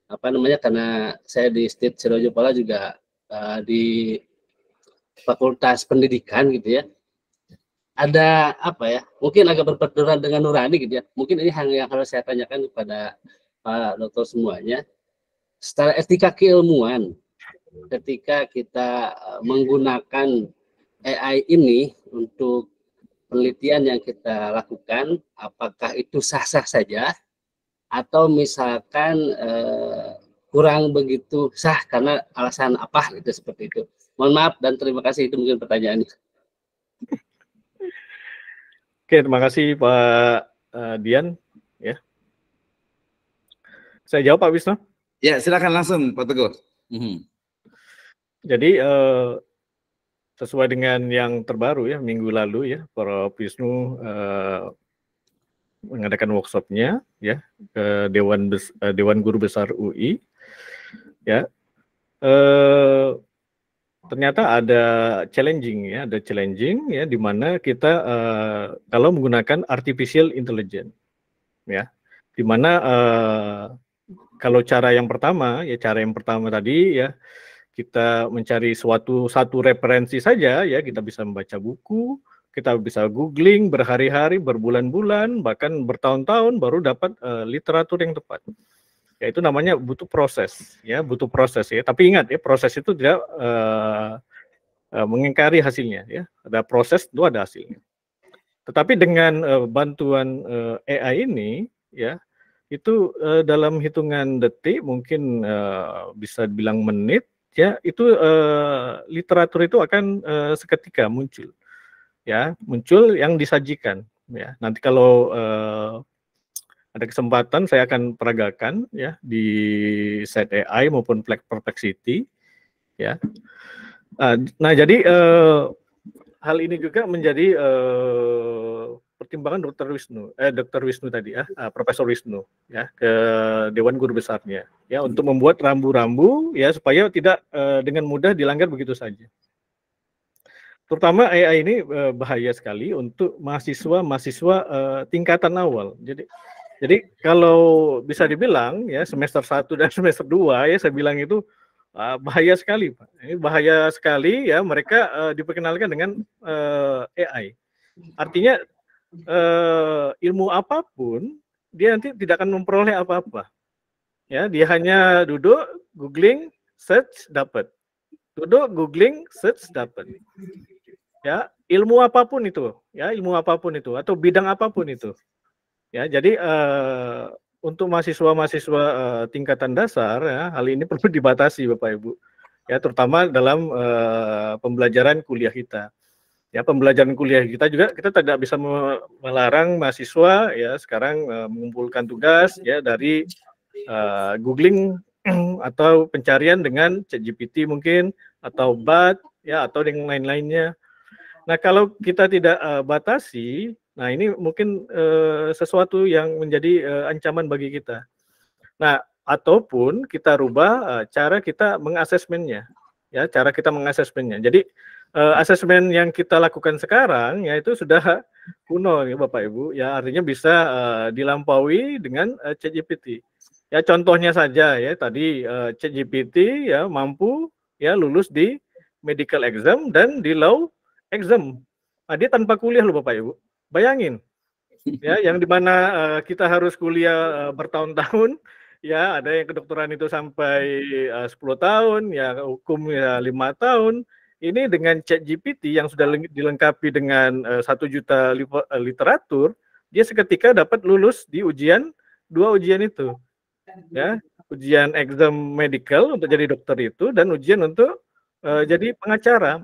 karena saya di State Sirajul Falah juga di Fakultas Pendidikan gitu ya. Ada mungkin agak berbenturan dengan nurani gitu ya. Mungkin ini hal yang harus saya tanyakan kepada Pak Dokter semuanya. Secara etika keilmuan, ketika kita menggunakan AI ini untuk penelitian yang kita lakukan, apakah itu sah-sah saja atau misalkan kurang begitu sah karena alasan apa gitu, seperti itu. Mohon maaf dan terima kasih, itu mungkin pertanyaannya. Oke, terima kasih Pak Dian. Ya, saya jawab Pak Wisnu. Ya, silakan langsung Pak Teguh. Jadi sesuai dengan yang terbaru ya, minggu lalu ya, Prof. Wisnu mengadakan workshopnya ya ke Dewan Guru Besar UI ya. Ternyata ada challenging ya, di mana kita kalau menggunakan artificial intelligence ya, di mana kalau cara yang pertama tadi ya, kita mencari satu referensi saja ya, kita bisa membaca buku, kita bisa googling berhari-hari, berbulan-bulan, bahkan bertahun-tahun baru dapat literatur yang tepat. Ya, itu namanya butuh proses ya. Tapi ingat ya, proses itu tidak mengingkari hasilnya ya. Ada proses itu ada hasilnya. Tetapi dengan bantuan AI ini ya, itu dalam hitungan detik, mungkin bisa dibilang menit ya, itu literatur itu akan seketika muncul ya, yang disajikan ya. Nanti kalau ada kesempatan saya akan peragakan ya di site AI maupun Perplexity ya. Nah, jadi hal ini juga menjadi pertimbangan Dr. Wisnu tadi ya, Profesor Wisnu ya, ke Dewan Guru Besarnya ya, untuk membuat rambu-rambu ya supaya tidak dengan mudah dilanggar begitu saja. Terutama AI ini bahaya sekali untuk mahasiswa tingkatan awal. Jadi kalau bisa dibilang ya, semester 1 dan semester 2 ya, saya bilang itu bahaya sekali, Pak. Ini bahaya sekali ya, mereka diperkenalkan dengan AI. Artinya ilmu apapun dia nanti tidak akan memperoleh apa-apa. Ya, dia hanya duduk, googling, search, dapat. Duduk, googling, search, dapat. Ya, ilmu apapun itu atau bidang apapun itu. Ya, jadi untuk mahasiswa tingkatan dasar ya, hal ini perlu dibatasi Bapak Ibu. Ya, terutama dalam pembelajaran kuliah kita. Ya, pembelajaran kuliah kita juga kita tidak bisa melarang mahasiswa ya sekarang mengumpulkan tugas ya dari googling atau pencarian dengan ChatGPT mungkin, atau BAT ya, atau dengan lain-lainnya. Nah, kalau kita tidak batasi, nah ini mungkin sesuatu yang menjadi ancaman bagi kita. Nah, ataupun kita rubah cara kita mengasesmennya, ya, Jadi asesmen yang kita lakukan sekarang ya itu sudah kuno ya Bapak Ibu, ya, artinya bisa dilampaui dengan ChatGPT. Ya, contohnya saja ya tadi ChatGPT ya mampu ya lulus di medical exam dan di law exam. Nah, dia tanpa kuliah loh Bapak Ibu. Bayangin, ya, yang dimana kita harus kuliah bertahun-tahun, ya, ada yang kedokteran itu sampai 10 tahun, ya, hukum ya 5 tahun. Ini dengan ChatGPT yang sudah dilengkapi dengan 1 juta literatur, dia seketika dapat lulus di dua ujian itu, ya, ujian exam medical untuk jadi dokter itu dan ujian untuk jadi pengacara.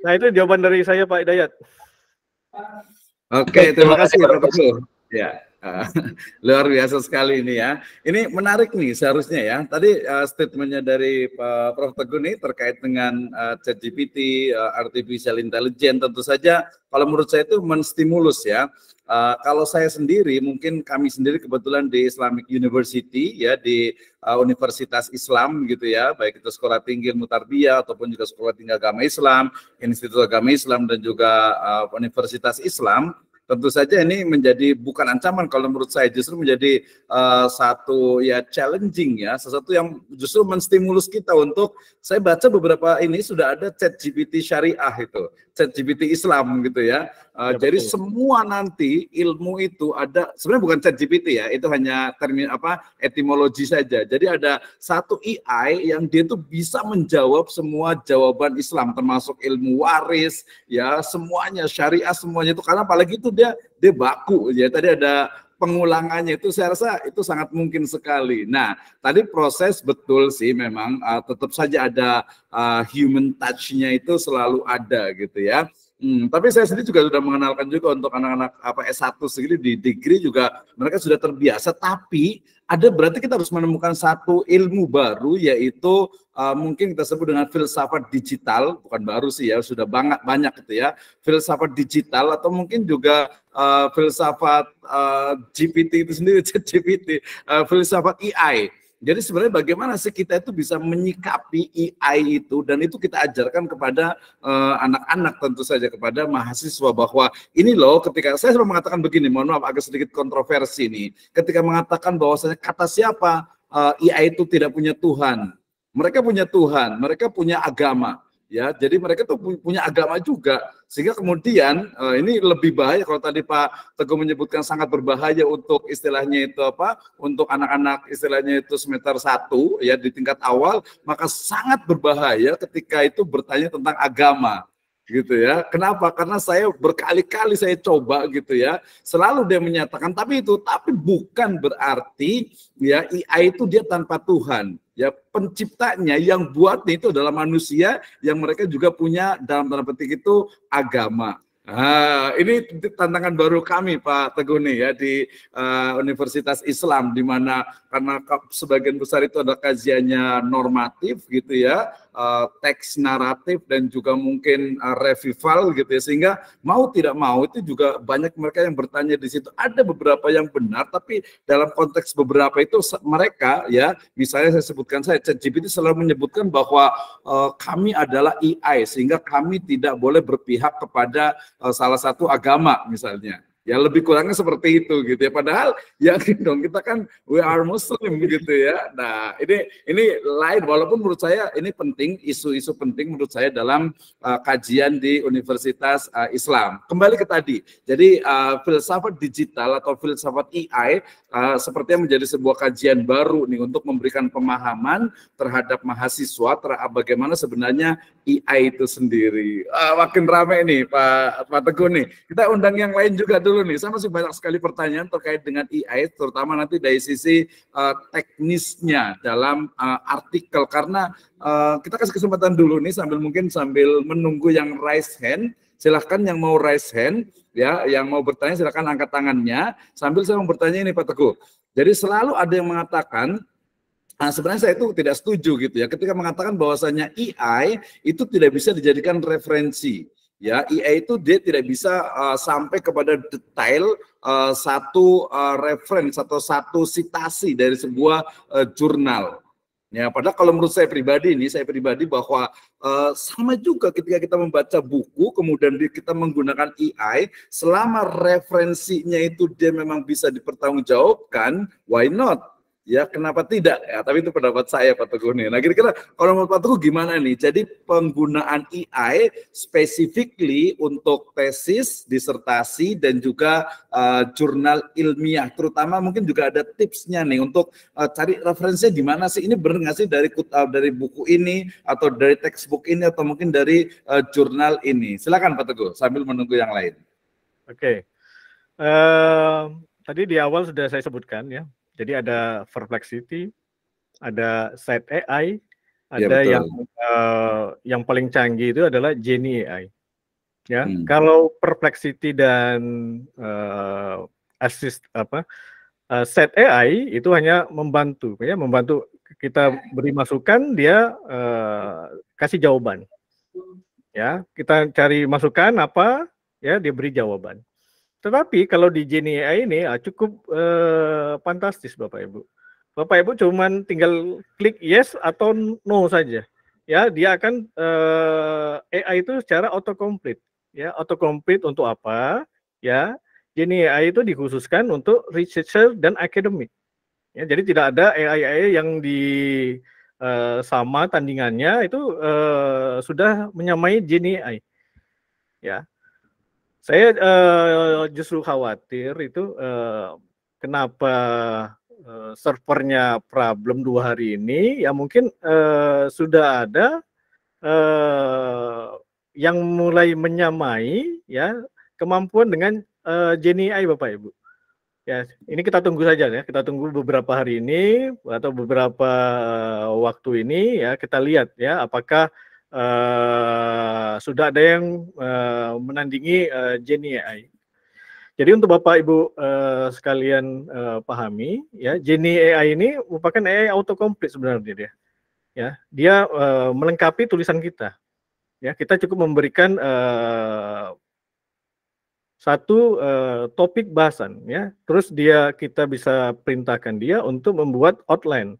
Nah, itu jawaban dari saya Pak Hidayat. Oke, terima kasih Pak Teguh. Ya, luar biasa sekali ini ya. Ini menarik nih seharusnya ya. Tadi statementnya dari Prof. Teguh nih terkait dengan ChatGPT, artificial intelligence, tentu saja kalau menurut saya itu menstimulus ya. Kalau saya sendiri, mungkin kami sendiri kebetulan di Islamic University ya, di Universitas Islam gitu ya, baik itu Sekolah Tinggi Ilmu Tarbiyah ataupun juga Sekolah Tinggi Agama Islam, Institut Agama Islam dan juga Universitas Islam. Tentu saja ini menjadi bukan ancaman, kalau menurut saya justru menjadi satu ya challenging ya, sesuatu yang justru menstimulus kita untuk, saya baca beberapa ini sudah ada ChatGPT syariah itu, ChatGPT Islam gitu ya. Jadi semua nanti ilmu itu ada, sebenarnya bukan ChatGPT ya, itu hanya termin etimologi saja. Jadi ada satu AI yang dia tuh bisa menjawab semua jawaban Islam, termasuk ilmu waris ya, semuanya syariah semuanya itu, karena apalagi itu dia baku ya. Tadi ada pengulangannya itu, saya rasa itu sangat mungkin sekali. Nah, tadi proses betul sih memang tetap saja ada human touch-nya itu selalu ada gitu ya. Tapi saya sendiri juga sudah mengenalkan juga untuk anak-anak S1 sendiri di degree juga mereka sudah terbiasa, tapi ada berarti kita harus menemukan satu ilmu baru, yaitu mungkin kita sebut dengan filsafat digital, bukan baru sih ya, sudah banyak gitu ya, filsafat digital, atau mungkin juga filsafat GPT itu sendiri, GPT, filsafat AI. Jadi sebenarnya bagaimana sih kita itu bisa menyikapi AI itu, dan itu kita ajarkan kepada anak-anak, tentu saja kepada mahasiswa, bahwa ini loh, ketika saya selalu mengatakan begini, mohon maaf agak sedikit kontroversi nih, ketika mengatakan bahwasanya kata siapa AI itu tidak punya Tuhan, mereka punya Tuhan, mereka punya agama. Ya, jadi mereka tuh punya agama juga, sehingga kemudian ini lebih bahaya kalau tadi Pak Teguh menyebutkan sangat berbahaya untuk istilahnya itu untuk anak-anak istilahnya itu semester 1 ya di tingkat awal, maka sangat berbahaya ketika itu bertanya tentang agama. Gitu ya. Kenapa? Karena saya berkali-kali saya coba gitu ya. Selalu dia menyatakan tapi bukan berarti ya AI itu dia tanpa Tuhan. Ya, penciptanya yang buatnya itu adalah manusia yang mereka juga punya dalam tanda petik itu agama. Ini tantangan baru kami Pak Teguh nih ya di Universitas Islam, di mana karena sebagian besar itu ada kajiannya normatif gitu ya, teks naratif dan juga mungkin revival gitu ya, sehingga mau tidak mau itu juga banyak mereka yang bertanya di situ. Ada beberapa yang benar, tapi dalam konteks beberapa itu mereka ya, misalnya saya ChatGPT selalu menyebutkan bahwa kami adalah AI, sehingga kami tidak boleh berpihak kepada salah satu agama misalnya. Ya lebih kurangnya seperti itu gitu ya. Padahal ya dong, kita kan we are Muslim gitu ya. Nah ini lain, walaupun menurut saya ini penting, isu-isu penting menurut saya dalam kajian di Universitas Islam. Kembali ke tadi, jadi filsafat digital atau filsafat AI sepertinya menjadi sebuah kajian baru nih untuk memberikan pemahaman terhadap mahasiswa bagaimana sebenarnya AI itu sendiri. Makin ramai nih Pak Teguh nih. Kita undang yang lain juga dulu nih, sama sih banyak sekali pertanyaan terkait dengan AI, terutama nanti dari sisi teknisnya dalam artikel, karena kita kasih kesempatan dulu nih sambil menunggu yang raise hand. Silahkan yang mau raise hand ya, yang mau bertanya silahkan angkat tangannya. Sambil saya mau bertanya ini Pak Teguh. Jadi selalu ada yang mengatakan, sebenarnya saya itu tidak setuju gitu ya, ketika mengatakan bahwasanya AI itu tidak bisa dijadikan referensi. Ya, AI itu dia tidak bisa sampai kepada detail satu referensi atau satu citasi dari sebuah jurnal. Ya, padahal kalau menurut saya pribadi bahwa sama juga ketika kita membaca buku kemudian kita menggunakan AI, selama referensinya itu dia memang bisa dipertanggungjawabkan, why not? Ya, kenapa tidak? Ya, tapi itu pendapat saya Pak Teguh nih. Nah, kira-kira kalau menurut Pak Teguh gimana nih? Jadi penggunaan AI specifically untuk tesis, disertasi, dan juga jurnal ilmiah, terutama mungkin juga ada tipsnya nih untuk cari referensinya di mana sih? Ini benar nggak sih dari buku ini atau dari textbook ini atau mungkin dari jurnal ini? Silakan Pak Teguh sambil menunggu yang lain. Oke. Tadi di awal sudah saya sebutkan ya. Jadi ada Perplexity, ada Set AI, ada ya, yang paling canggih itu adalah Genie AI. Ya, kalau Perplexity dan Set AI itu hanya membantu kita beri masukan, dia kasih jawaban. Ya, kita cari masukan apa, ya dia beri jawaban. Tetapi kalau di Genie AI ini cukup fantastis Bapak Ibu. Bapak Ibu cuman tinggal klik yes atau no saja. Ya, dia akan AI itu secara autocomplete. Ya, autocomplete untuk apa? Ya, Genie AI itu dikhususkan untuk researcher dan akademik. Ya, jadi tidak ada AI yang sama tandingannya itu sudah menyamai Genie AI. Ya. Saya justru khawatir itu kenapa servernya problem 2 hari ini, ya mungkin sudah ada yang mulai menyamai ya kemampuan dengan Genie AI Bapak Ibu. Ya, ini kita tunggu saja ya, kita tunggu beberapa hari ini atau beberapa waktu ini ya, kita lihat ya apakah sudah ada yang menandingi Genie AI. Jadi untuk Bapak Ibu sekalian pahami, ya, Genie AI ini merupakan AI autocomplete sebenarnya dia. Ya, dia melengkapi tulisan kita. Ya, kita cukup memberikan satu topik bahasan, ya. Terus kita bisa perintahkan dia untuk membuat outline.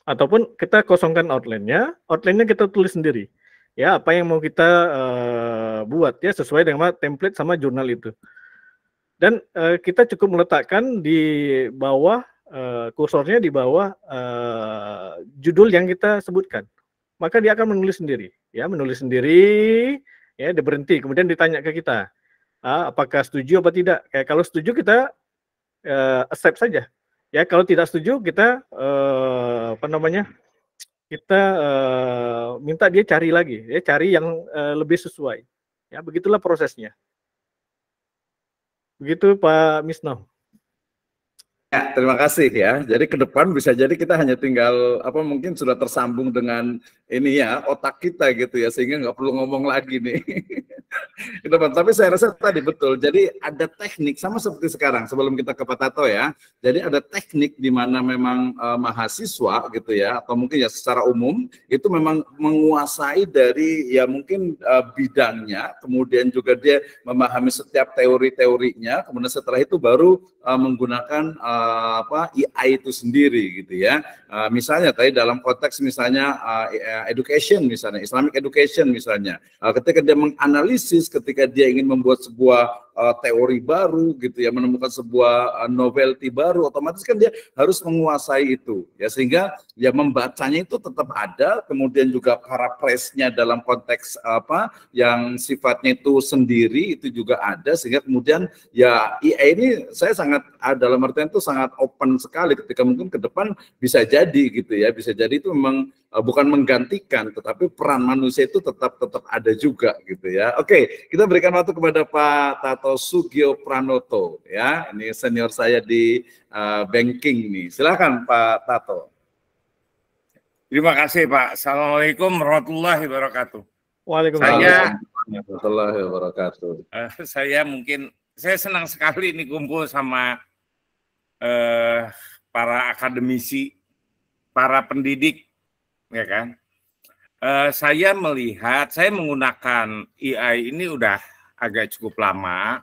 Ataupun kita kosongkan outline-nya kita tulis sendiri. Ya, apa yang mau kita buat, ya, sesuai dengan template sama jurnal itu. Dan kita cukup meletakkan di bawah, kursornya di bawah judul yang kita sebutkan. Maka dia akan menulis sendiri. Ya, menulis sendiri, ya, dia berhenti, kemudian ditanya ke kita, apakah setuju apa tidak. Kayak kalau setuju kita accept saja. Ya, kalau tidak setuju kita kita minta dia cari lagi, ya, cari yang lebih sesuai. Ya, begitulah prosesnya. Begitu Pak Misno. Ya, terima kasih ya. Jadi ke depan bisa jadi kita hanya tinggal mungkin sudah tersambung dengan ini ya, otak kita gitu ya, sehingga nggak perlu ngomong lagi nih. Ke depan. Tapi saya rasa tadi betul. Jadi ada teknik sama seperti sekarang sebelum kita ke Pak Tato ya. Jadi ada teknik di mana memang mahasiswa gitu ya, atau mungkin ya secara umum itu memang menguasai dari ya mungkin bidangnya, kemudian juga dia memahami setiap teori-teorinya, kemudian setelah itu baru menggunakan AI itu sendiri gitu ya. Misalnya tadi dalam konteks misalnya education misalnya, Islamic education misalnya, ketika dia menganalisis, ketika dia ingin membuat sebuah teori baru gitu ya, menemukan sebuah novelty baru, otomatis kan dia harus menguasai itu ya, sehingga ya membacanya itu tetap ada, kemudian juga paraphrase-nya dalam konteks yang sifatnya itu sendiri itu juga ada, sehingga kemudian ya AI ini saya sangat dalam artian itu sangat open sekali, ketika mungkin ke depan bisa jadi gitu ya, bisa jadi itu memang bukan menggantikan, tetapi peran manusia itu tetap ada juga gitu ya. Oke, kita berikan waktu kepada Pak Tato Sugio Pranoto ya, ini senior saya di banking nih. Silakan Pak Tato. Terima kasih Pak. Assalamualaikum warahmatullahi wabarakatuh. Waalaikumsalam warahmatullahi wabarakatuh. Saya senang sekali ini kumpul sama para akademisi, para pendidik, ya kan. Saya menggunakan AI ini udah agak cukup lama.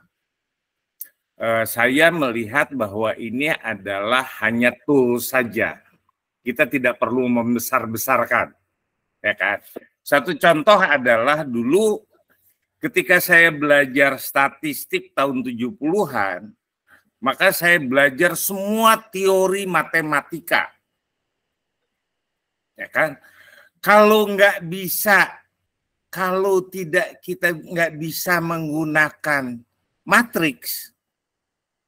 Saya melihat bahwa ini adalah hanya tool saja. Kita tidak perlu membesar-besarkan, ya kan. Satu contoh adalah dulu ketika saya belajar statistik tahun 70-an, maka saya belajar semua teori matematika. Ya kan? Kalau kita nggak bisa menggunakan matriks,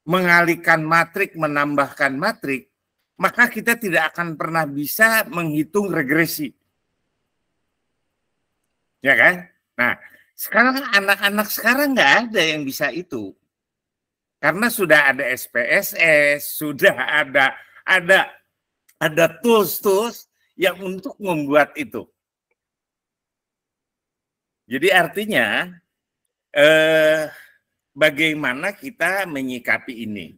mengalihkan matrik, menambahkan matrik, maka kita tidak akan pernah bisa menghitung regresi. Ya kan? Nah, sekarang anak-anak sekarang nggak ada yang bisa itu. Karena sudah ada SPSS, sudah ada tools-tools yang untuk membuat itu. Jadi artinya bagaimana kita menyikapi ini.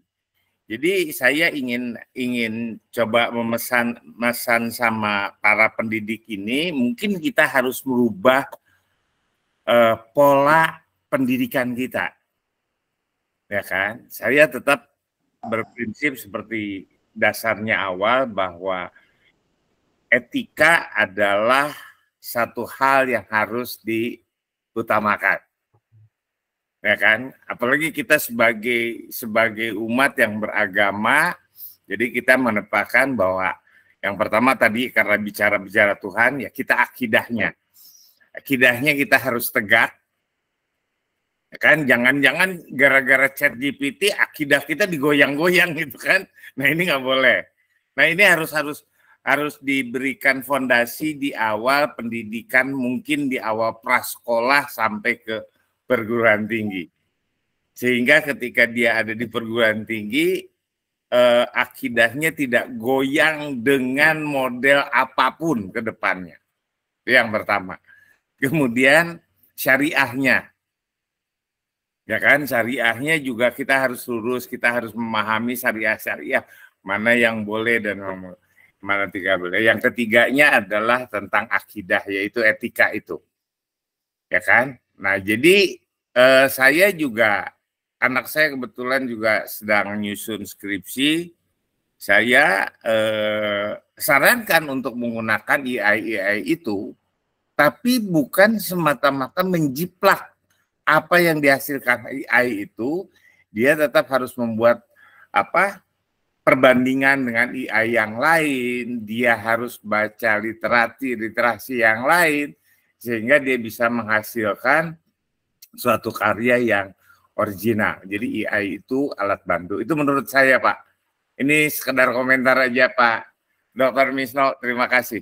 Jadi saya ingin coba memesan sama para pendidik ini, mungkin kita harus merubah pola pendidikan kita. Ya kan? Saya tetap berprinsip seperti dasarnya awal bahwa etika adalah satu hal yang harus diutamakan. Ya kan, apalagi kita sebagai umat yang beragama, jadi kita menetapkan bahwa yang pertama tadi karena bicara Tuhan, ya kita akidahnya kita harus tegak, ya kan, jangan gara-gara ChatGPT akidah kita digoyang-goyang gitu kan, nah ini nggak boleh, nah ini harus diberikan fondasi di awal pendidikan, mungkin di awal prasekolah sampai ke perguruan tinggi, sehingga ketika dia ada di perguruan tinggi akidahnya tidak goyang dengan model apapun ke depannya. Itu yang pertama. kemudian syariahnya. Ya kan, syariahnya juga kita harus lurus, kita harus memahami syariah-syariah, mana yang boleh dan mana tidak boleh. Yang ketiganya adalah tentang akidah, yaitu etika itu. Ya kan? Nah, jadi saya juga, anak saya kebetulan juga sedang nyusun skripsi. Saya sarankan untuk menggunakan AI itu, tapi bukan semata-mata menjiplak apa yang dihasilkan AI itu. Dia tetap harus membuat perbandingan dengan AI yang lain, dia harus baca literasi yang lain, sehingga dia bisa menghasilkan suatu karya yang original. Jadi AI itu alat bantu. Itu menurut saya, Pak. Ini sekedar komentar aja, Pak Dr. Misno. Terima kasih.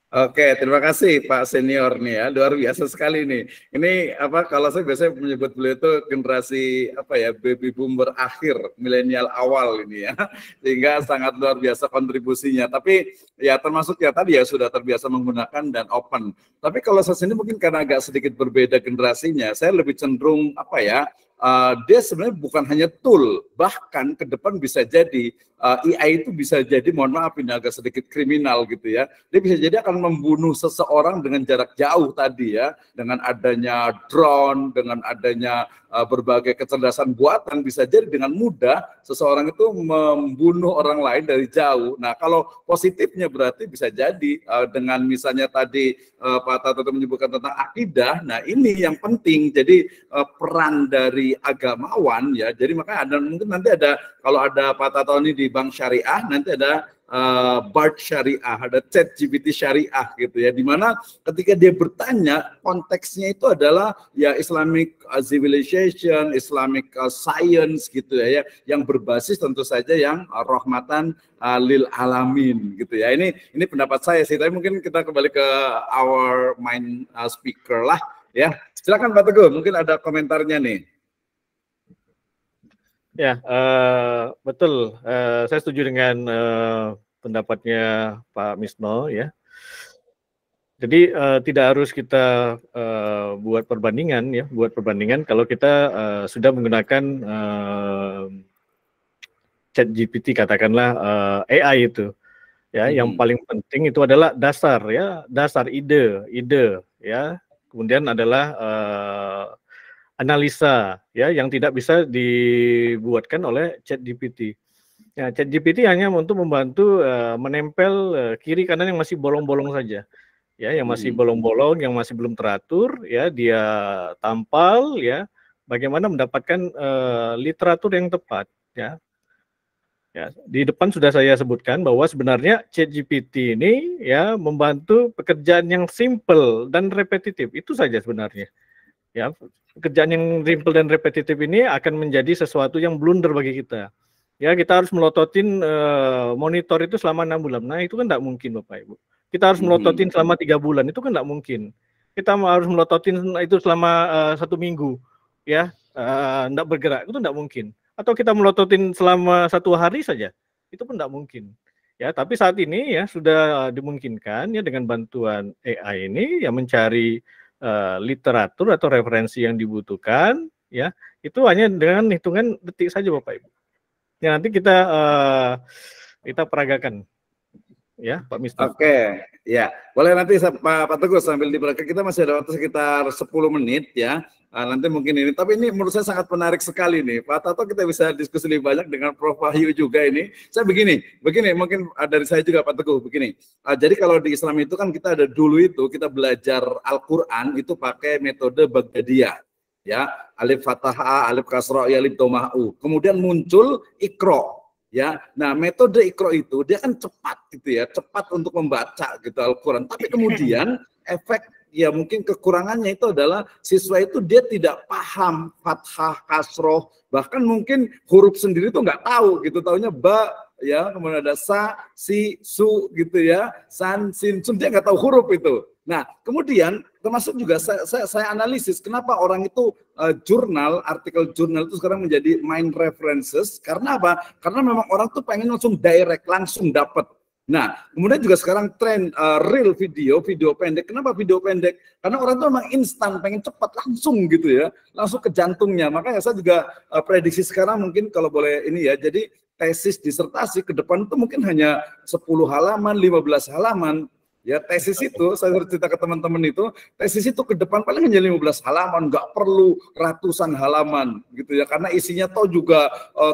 Oke, terima kasih Pak Senior nih ya, luar biasa sekali nih. Ini kalau saya biasanya menyebut beliau itu generasi baby boomer akhir, milenial awal ini ya, sehingga sangat luar biasa kontribusinya. Tapi ya termasuk ya tadi ya sudah terbiasa menggunakan dan open. Tapi kalau saya sendiri mungkin karena agak sedikit berbeda generasinya, saya lebih cenderung dia sebenarnya bukan hanya tool, bahkan ke depan bisa jadi AI itu bisa jadi, mohon maaf ini agak sedikit kriminal gitu ya, dia bisa jadi akan membunuh seseorang dengan jarak jauh tadi ya, dengan adanya drone, dengan adanya berbagai kecerdasan buatan, bisa jadi dengan mudah seseorang itu membunuh orang lain dari jauh. Nah kalau positifnya berarti bisa jadi dengan misalnya tadi Pak Tato menyebutkan tentang akidah, nah ini yang penting, jadi peran dari agamawan ya, jadi makanya ada mungkin nanti ada, kalau ada Pak Tato ini di Bank Syariah, nanti ada BART Syariah, ada ChatGPT Syariah gitu ya, dimana ketika dia bertanya konteksnya itu adalah ya Islamic civilization, Islamic science gitu ya, yang berbasis tentu saja yang rahmatan lil alamin gitu ya. Ini pendapat saya sih, tapi mungkin kita kembali ke our main speaker lah ya. Silakan Pak Teguh, mungkin ada komentarnya nih. Ya, betul. Saya setuju dengan pendapatnya Pak Misno ya. Jadi tidak harus kita buat perbandingan ya, kalau kita sudah menggunakan ChatGPT katakanlah AI itu. Ya, yang paling penting itu adalah dasar ya, dasar ide ya. Kemudian adalah analisa ya yang tidak bisa dibuatkan oleh ChatGPT. Ya, ChatGPT hanya untuk membantu menempel kiri kanan yang masih bolong-bolong saja. Ya, yang masih bolong-bolong, yang masih belum teratur ya, dia tampal ya, bagaimana mendapatkan literatur yang tepat ya. Ya, di depan sudah saya sebutkan bahwa sebenarnya ChatGPT ini ya membantu pekerjaan yang simple dan repetitif, itu saja sebenarnya. Ya, pekerjaan yang simple dan repetitif ini akan menjadi sesuatu yang blunder bagi kita. Ya, kita harus melototin monitor itu selama 6 bulan. Nah, itu kan tidak mungkin Bapak Ibu. Kita harus melototin selama 3 bulan, itu kan tidak mungkin. Kita harus melototin itu selama 1 minggu, ya, tidak bergerak, itu tidak mungkin. Atau kita melototin selama 1 hari saja, itu pun tidak mungkin. Ya, tapi saat ini ya sudah dimungkinkan ya dengan bantuan AI ini ya mencari literatur atau referensi yang dibutuhkan ya, itu hanya dengan hitungan detik saja Bapak Ibu. Ya, nanti kita peragakan ya Pak Mister. Oke, ya boleh nanti Pak Teguh sambil diperagakan, kita masih ada waktu sekitar 10 menit ya. Nanti mungkin ini, tapi ini menurut saya sangat menarik sekali nih Pak Tato, kita bisa diskusi lebih banyak dengan Prof. Wahyu juga ini. Saya begini mungkin dari saya juga Pak Teguh begini. Jadi kalau di Islam itu kan kita ada dulu itu kita belajar Al-Quran itu pakai metode Baghdadiyah ya, alif fathah, alif kasroh, alif doma'u. Kemudian muncul Iqra ya. Nah, metode Iqra itu dia kan cepat gitu ya, cepat untuk membaca gitu Al-Quran. Tapi kemudian efek ya mungkin kekurangannya itu adalah siswa itu dia tidak paham fathah, kasroh, bahkan mungkin huruf sendiri tuh nggak tahu gitu, taunya ba ya, kemudian ada sa, si, su gitu ya, san, sin, sun, dia nggak tahu huruf itu. Nah, kemudian termasuk juga saya analisis kenapa orang itu artikel jurnal itu sekarang menjadi main references, karena apa? Karena memang orang tuh pengen langsung direct, langsung dapat. Nah, kemudian juga sekarang tren real video, video pendek. Kenapa video pendek? Karena orang tuh memang instan, pengen cepat, langsung gitu ya, langsung ke jantungnya. Makanya saya juga prediksi sekarang mungkin kalau boleh ini ya, jadi tesis disertasi ke depan itu mungkin hanya 10 halaman, 15 halaman. Ya tesis itu, saya cerita ke teman-teman itu, tesis itu ke depan paling hanya 15 halaman, nggak perlu ratusan halaman gitu ya, karena isinya toh juga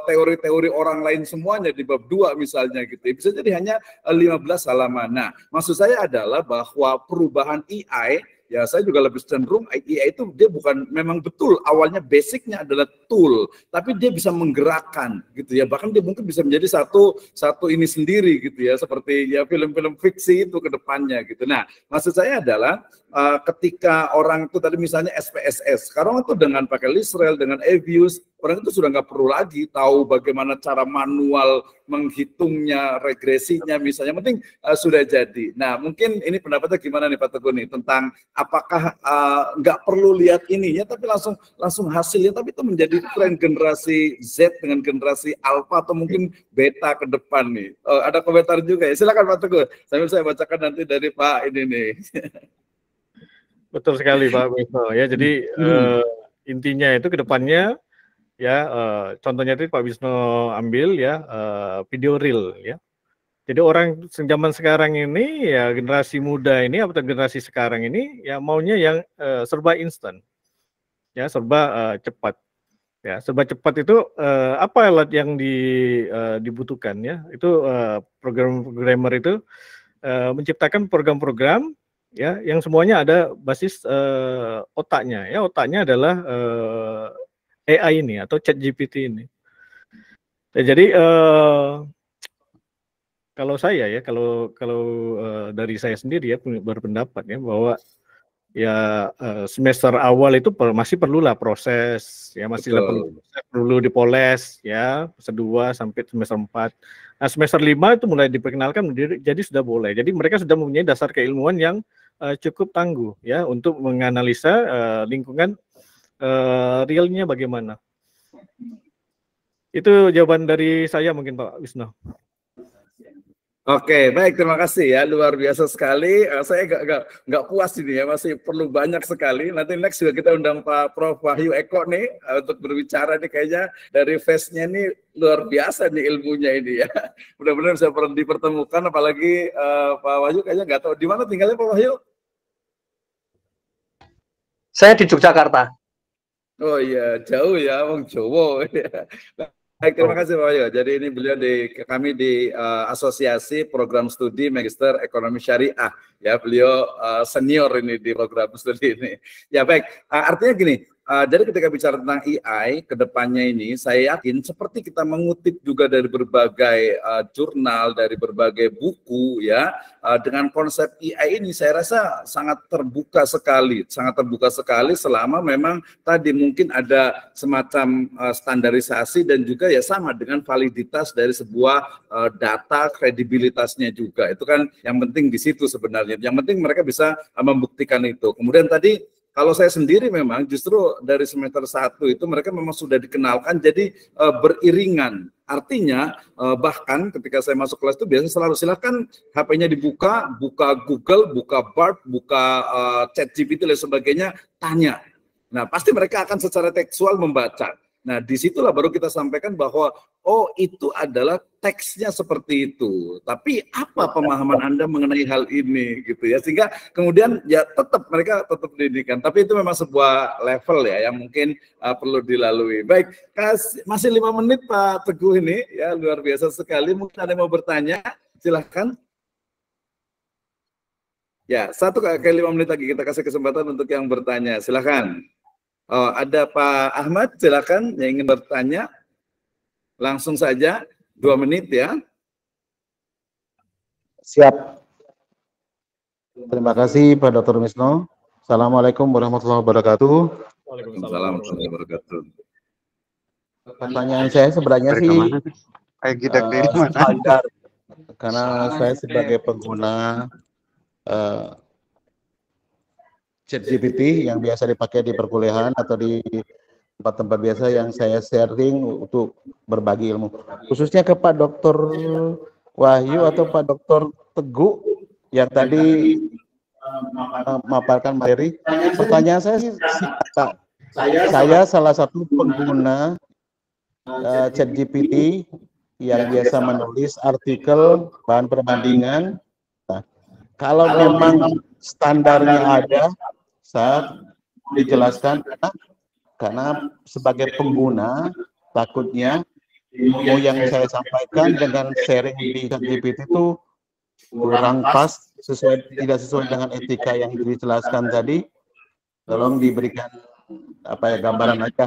teori-teori orang lain semuanya di bab 2 misalnya gitu ya. Bisa jadi hanya 15 halaman. Nah, maksud saya adalah bahwa perubahan AI, ya saya juga lebih cenderung AI itu dia bukan, memang betul awalnya basicnya adalah tool, tapi dia bisa menggerakkan gitu ya, bahkan dia mungkin bisa menjadi satu ini sendiri gitu ya, seperti ya film-film fiksi itu ke depannya gitu. Nah, maksud saya adalah ketika orang itu tadi misalnya SPSS, sekarang itu dengan pakai Lisrel, dengan Evius, orang itu sudah nggak perlu lagi tahu bagaimana cara manual menghitungnya, regresinya misalnya, penting sudah jadi. Nah, mungkin ini pendapatnya gimana nih Pak Teguh nih tentang apakah nggak perlu lihat ininya, tapi langsung hasilnya, tapi itu menjadi tren generasi Z dengan generasi Alpha atau mungkin Beta ke depan nih. Ada komentar juga ya, silakan Pak Teguh, sambil saya bacakan nanti dari Pak ini nih. Betul sekali Pak Wisno ya. Jadi intinya itu ke depannya ya, contohnya itu Pak Wisno ambil ya, video real ya. Jadi orang zaman sekarang ini ya, generasi muda ini atau generasi sekarang ini ya maunya yang serba instan. Ya, serba cepat. Ya, serba cepat itu apa alat yang dibutuhkan ya? Itu programmer itu menciptakan program-program ya yang semuanya ada basis otaknya ya. Otaknya adalah AI ini atau ChatGPT ini. Ya, jadi kalau saya ya, kalau dari saya sendiri ya berpendapat ya bahwa ya semester awal itu masih perlulah proses ya, masih perlu dipoles ya, semester 2 sampai semester 4. Nah, semester 5 itu mulai diperkenalkan jadi sudah boleh. Jadi mereka sudah mempunyai dasar keilmuan yang cukup tangguh ya untuk menganalisa lingkungan realnya bagaimana. Itu jawaban dari saya mungkin Pak Wisno. Oke, baik, terima kasih ya, luar biasa sekali. Saya nggak puas ini ya, masih perlu banyak sekali. Nanti next juga kita undang Pak Prof Wahyu Eko nih untuk berbicara nih, kayaknya dari face-nya nih luar biasa nih ilmunya ini ya. Mudah-mudahan bisa dipertemukan, apalagi Pak Wahyu kayaknya nggak tahu di mana tinggalnya Pak Wahyu. Saya di Yogyakarta. Oh iya, jauh ya, Wong Jowo. Baik, terima kasih Pak Wahyu. Jadi ini beliau kami di Asosiasi Program Studi Magister Ekonomi Syariah. Ya, beliau senior ini di program studi ini. Ya baik, artinya gini, jadi ketika bicara tentang AI ke depannya ini, saya yakin seperti kita mengutip juga dari berbagai jurnal, dari berbagai buku ya, dengan konsep AI ini saya rasa sangat terbuka sekali selama memang tadi mungkin ada semacam standarisasi dan juga ya sama dengan validitas dari sebuah data, kredibilitasnya juga. Itu kan yang penting di situ sebenarnya. Yang penting mereka bisa membuktikan itu. Kemudian tadi kalau saya sendiri memang justru dari semester 1 itu mereka memang sudah dikenalkan jadi beriringan. Artinya bahkan ketika saya masuk kelas itu biasanya selalu silakan HP-nya dibuka, buka Google, buka Bard, buka ChatGPT dan sebagainya, tanya. Nah, pasti mereka akan secara tekstual membaca. Nah, disitulah baru kita sampaikan bahwa oh itu adalah teksnya seperti itu. Tapi apa pemahaman Anda mengenai hal ini gitu ya, sehingga kemudian ya mereka tetap pendidikan. Tapi itu memang sebuah level ya yang mungkin perlu dilalui. Baik, masih 5 menit Pak Teguh ini ya, luar biasa sekali. Mungkin ada yang mau bertanya, silahkan. Ya, 1 kali 5 menit lagi kita kasih kesempatan untuk yang bertanya. Silahkan. Oh, ada Pak Ahmad, silakan yang ingin bertanya. Langsung saja, 2 menit ya. Siap. Terima kasih Pak Dr. Misno. Assalamualaikum warahmatullahi wabarakatuh. Waalaikumsalam warahmatullahi wabarakatuh. Pertanyaan saya sebenarnya sih standar, karena saya sebagai pengguna ChatGPT yang biasa dipakai di perkuliahan atau di tempat-tempat biasa yang saya sharing untuk berbagi ilmu, khususnya ke Pak Dr. Wahyu atau Pak Dr. Teguh yang tadi memaparkan materi. Pertanyaan saya sih Pak. Saya salah satu pengguna ChatGPT yang biasa menulis artikel bahan perbandingan. Nah, kalau memang standarnya ada, saat dijelaskan karena sebagai pengguna takutnya ilmu yang saya sampaikan dengan sharing di ChatGPT itu kurang pas, tidak sesuai dengan etika yang dijelaskan tadi. Tolong diberikan gambaran aja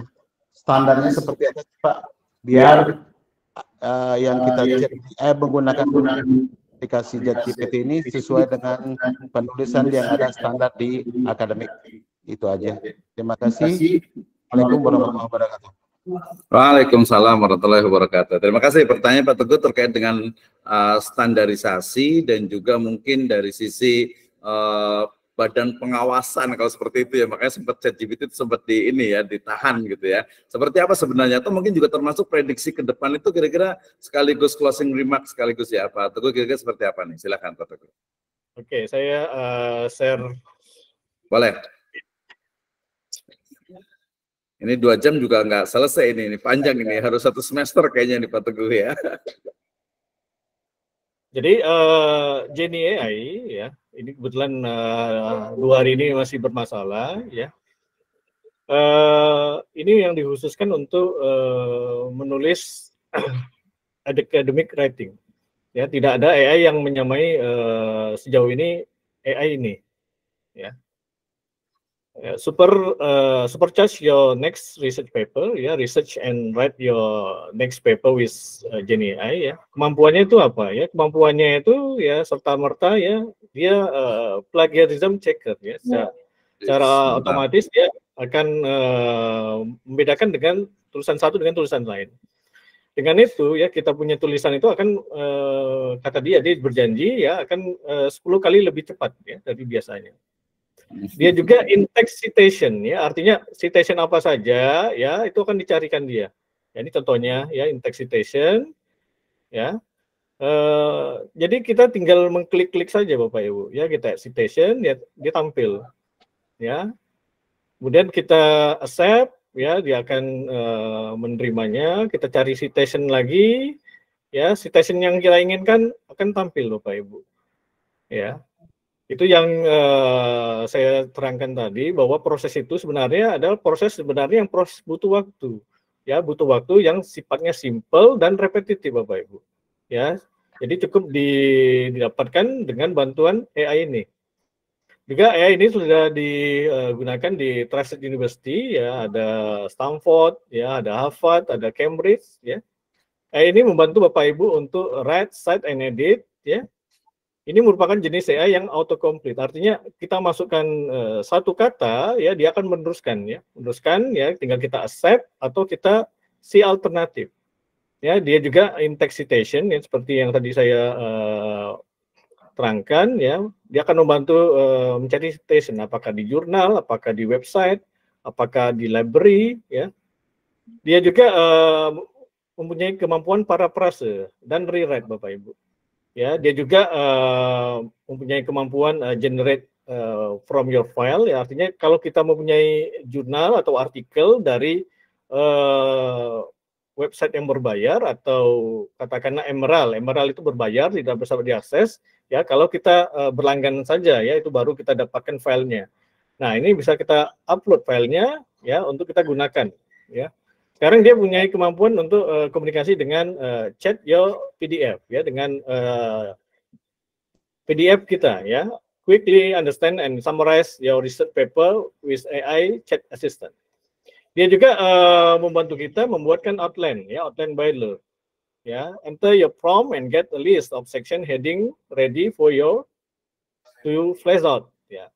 standarnya seperti apa Pak, biar yang kita menggunakan aplikasi ChatGPT ini sesuai dengan penulisan yang ada standar di akademik. Itu aja. Terima kasih. Assalamualaikum warahmatullahi wabarakatuh. Waalaikumsalam warahmatullahi wabarakatuh. Terima kasih pertanyaan Pak Teguh terkait dengan standarisasi dan juga mungkin dari sisi badan pengawasan kalau seperti itu ya, makanya sempat ChatGPT itu sempat ditahan gitu ya. Seperti apa sebenarnya, atau mungkin juga termasuk prediksi ke depan itu kira-kira sekaligus closing remark sekaligus ya Pak Teguh, kira-kira seperti apa nih? Silakan Pak Teguh. Oke, saya share. Boleh. Ini 2 jam juga nggak selesai ini panjang ini, harus 1 semester kayaknya nih Pak Teguh ya. Jadi Genie AI ya, ini kebetulan 2 hari ini masih bermasalah ya. Ini yang dikhususkan untuk menulis academic writing. Ya, tidak ada AI yang menyamai sejauh ini AI ini. Ya. Supercharge your next research paper, ya, research and write your next paper with Genie AI, ya. Kemampuannya itu apa, ya? Kemampuannya itu ya serta merta ya dia plagiarism checker, ya. Secara otomatis dia akan membedakan dengan tulisan satu dengan tulisan lain. Dengan itu ya kita punya tulisan itu akan kata dia berjanji ya akan 10 kali lebih cepat ya dari biasanya. Dia juga in-text citation ya, artinya citation apa saja ya itu akan dicarikan dia. Ya, ini contohnya ya in-text citation ya. Jadi kita tinggal mengklik-klik saja Bapak Ibu ya, kita citation ya dia tampil ya. Kemudian kita accept ya, dia akan menerimanya. Kita cari citation lagi ya, citation yang kita inginkan akan tampil Bapak Ibu ya. Itu yang saya terangkan tadi, bahwa proses itu sebenarnya adalah proses yang butuh waktu. Ya, butuh waktu yang sifatnya simple dan repetitif Bapak Ibu. Ya. Jadi cukup didapatkan dengan bantuan AI ini. Juga AI ini sudah digunakan di Trusted University ya, ada Stanford, ya, ada Harvard, ada Cambridge ya. AI ini membantu Bapak Ibu untuk write, cite and edit ya. Ini merupakan jenis AI yang autocomplete, artinya kita masukkan satu kata, ya dia akan meneruskan ya, tinggal kita accept atau kita see alternatif. Ya, dia juga in-text citation, ya, seperti yang tadi saya terangkan, ya, dia akan membantu mencari citation, apakah di jurnal, apakah di website, apakah di library, ya. Dia juga mempunyai kemampuan paraphrase dan rewrite, Bapak Ibu. Ya, dia juga mempunyai kemampuan generate from your file, ya, artinya kalau kita mempunyai jurnal atau artikel dari website yang berbayar atau katakanlah Emerald itu berbayar, tidak bisa diakses, ya, kalau kita berlangganan saja, ya, itu baru kita dapatkan filenya. Nah, ini bisa kita upload filenya, ya, untuk kita gunakan, ya. Sekarang dia punya kemampuan untuk komunikasi dengan chat your PDF, ya, dengan PDF kita, ya, quickly understand and summarize your research paper with AI chat assistant. Dia juga membantu kita membuatkan outline, ya, outline boiler, ya. Enter your prompt and get a list of section heading ready for your to flash out, ya.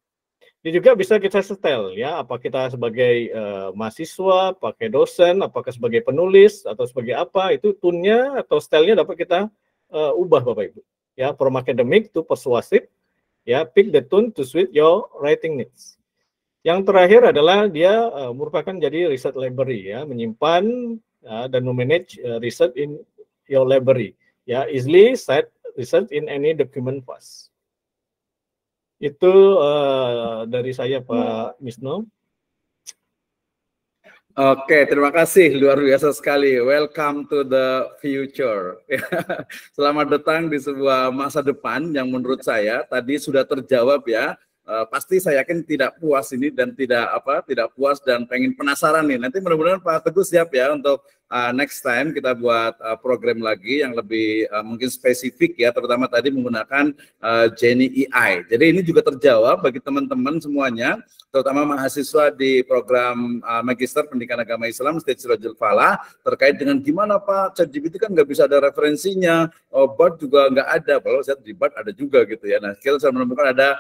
Dia juga bisa kita setel, ya, apa kita sebagai mahasiswa, pakai dosen, apakah sebagai penulis atau sebagai apa, itu tune-nya atau stylenya dapat kita ubah Bapak Ibu. Ya, from academic to persuasive, ya, pick the tune to suit your writing needs. Yang terakhir adalah dia merupakan jadi research library, ya, menyimpan dan memanage research in your library, ya, easily cite result in any document fast. Itu dari saya Pak Misno. Oke, terima kasih, luar biasa sekali. Welcome to the future. Selamat datang di sebuah masa depan yang menurut saya tadi sudah terjawab ya. Pasti saya yakin tidak puas ini dan tidak puas dan pengen penasaran nih. Nanti mudah-mudahan Pak Teguh siap ya untuk next time kita buat program lagi yang lebih mungkin spesifik ya, terutama tadi menggunakan Genie AI. Jadi ini juga terjawab bagi teman-teman semuanya, terutama mahasiswa di program Magister Pendidikan Agama Islam State Sirajul Falah, terkait dengan gimana Pak, ChatGPT kan nggak bisa ada referensinya, BART juga nggak ada, kalau saya di BART ada juga gitu ya. Nah, kita sudah menemukan ada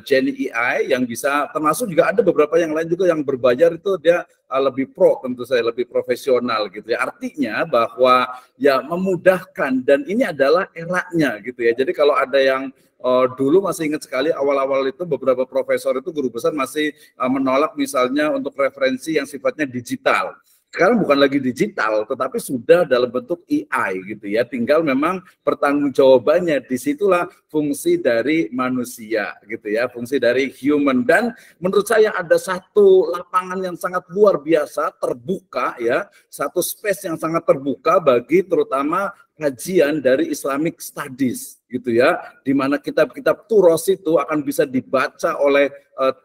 Genie AI yang bisa, termasuk juga ada beberapa yang lain juga yang berbayar itu dia lebih pro, tentu saya lebih profesional gitu ya. Artinya bahwa ya memudahkan, dan ini adalah eranya gitu ya. Jadi kalau ada yang dulu masih ingat sekali awal-awal itu beberapa profesor itu, guru besar masih menolak misalnya untuk referensi yang sifatnya digital. Sekarang bukan lagi digital, tetapi sudah dalam bentuk AI gitu ya. Tinggal memang pertanggungjawabannya, disitulah fungsi dari manusia gitu ya, fungsi dari human. Dan menurut saya ada satu lapangan yang sangat luar biasa terbuka ya, satu space yang sangat terbuka bagi terutama kajian dari Islamic Studies gitu ya, di mana kitab-kitab Turos itu akan bisa dibaca oleh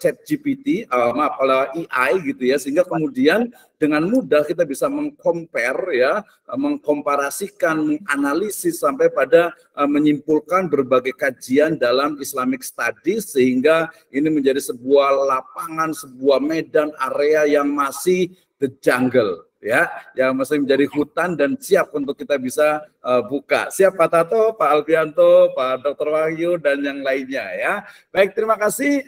ChatGPT, oleh AI gitu ya, sehingga kemudian dengan mudah kita bisa mengcompare ya, mengkomparasikan, menganalisis sampai pada menyimpulkan berbagai kajian dalam Islamic Studies, sehingga ini menjadi sebuah lapangan, sebuah medan area yang masih the jungle ya, yang masih menjadi hutan dan siap untuk kita bisa buka. Siap Pak Tato, Pak Alfianto, Pak Dr. Wahyu, dan yang lainnya ya. Baik, terima kasih.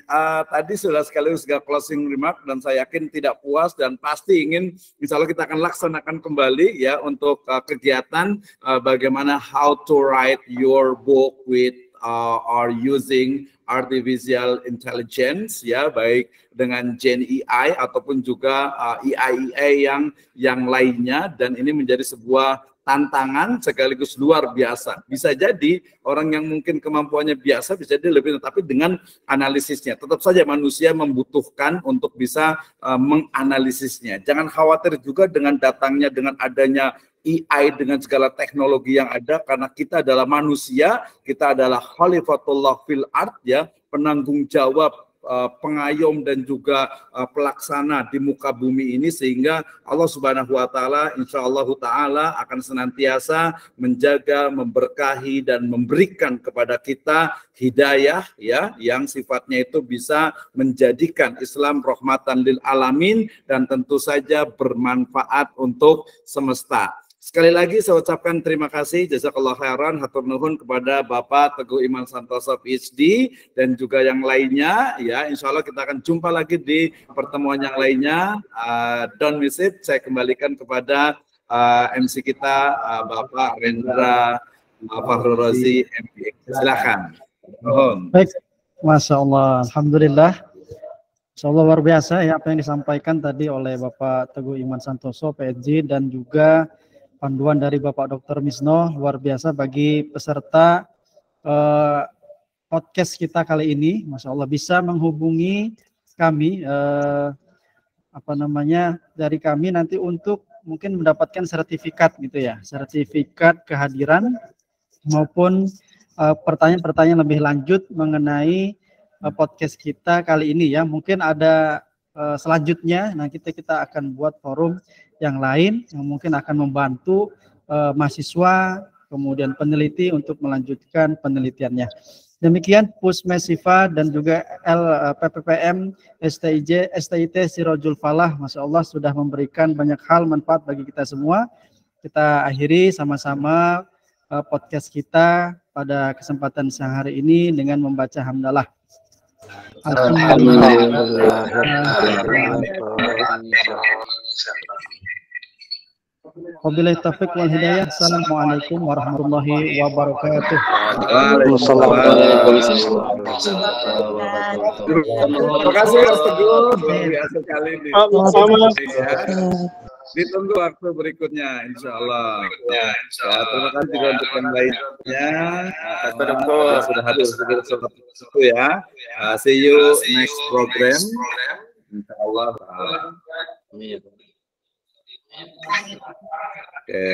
Tadi sudah sekaligus closing remark, dan saya yakin tidak puas dan pasti ingin, insya Allah kita akan laksanakan kembali ya untuk kegiatan bagaimana how to write your book with or using artificial intelligence ya, baik dengan Gen AI ataupun juga AI yang lainnya, dan ini menjadi sebuah tantangan sekaligus luar biasa. Bisa jadi orang yang mungkin kemampuannya biasa bisa jadi lebih, tapi dengan analisisnya tetap saja manusia membutuhkan untuk bisa menganalisisnya. Jangan khawatir juga dengan datangnya, dengan adanya AI, dengan segala teknologi yang ada, karena kita adalah manusia, kita adalah khalifatullah fil ard ya, penanggung jawab, pengayom dan juga pelaksana di muka bumi ini, sehingga Allah Subhanahu wa taala insyaallah taala akan senantiasa menjaga, memberkahi dan memberikan kepada kita hidayah ya, yang sifatnya itu bisa menjadikan Islam rahmatan lil alamin dan tentu saja bermanfaat untuk semesta. Sekali lagi saya ucapkan terima kasih, jazakallah khairan, hatur nuhun kepada Bapak Teguh Iman Santoso PhD dan juga yang lainnya ya. Insya Allah kita akan jumpa lagi di pertemuan yang lainnya. Don't miss it. Saya kembalikan kepada MC kita Bapak Rendra Fakhrul Razi MPX. Silakan. Baik, Masya Allah, Alhamdulillah. Insya Allah luar biasa ya apa yang disampaikan tadi oleh Bapak Teguh Iman Santoso PhD, dan juga panduan dari Bapak Dr. Misno, luar biasa bagi peserta podcast kita kali ini. Masya Allah, bisa menghubungi kami, dari kami nanti untuk mungkin mendapatkan sertifikat gitu ya, sertifikat kehadiran maupun pertanyaan-pertanyaan lebih lanjut mengenai podcast kita kali ini ya. Mungkin ada selanjutnya, nah kita akan buat forum yang lain yang mungkin akan membantu mahasiswa kemudian peneliti untuk melanjutkan penelitiannya. Demikian Pusmesifa dan juga LPPPM STIT Sirajul Falah, Masya Allah sudah memberikan banyak hal manfaat bagi kita semua. Kita akhiri sama-sama podcast kita pada kesempatan siang hari ini dengan membaca hamdalah. Wabillahi taufiq wal hidayah. Assalamualaikum warahmatullahi wabarakatuh. Terima kasih Mas Teguh, luar biasa sekali ini. Sama-sama. Ditunggu waktu berikutnya, insya Allah. Ya, terima kasih juga untuk yang lainnya. Sudah hadir itu ya. See you next program. Insya Allah. Oke,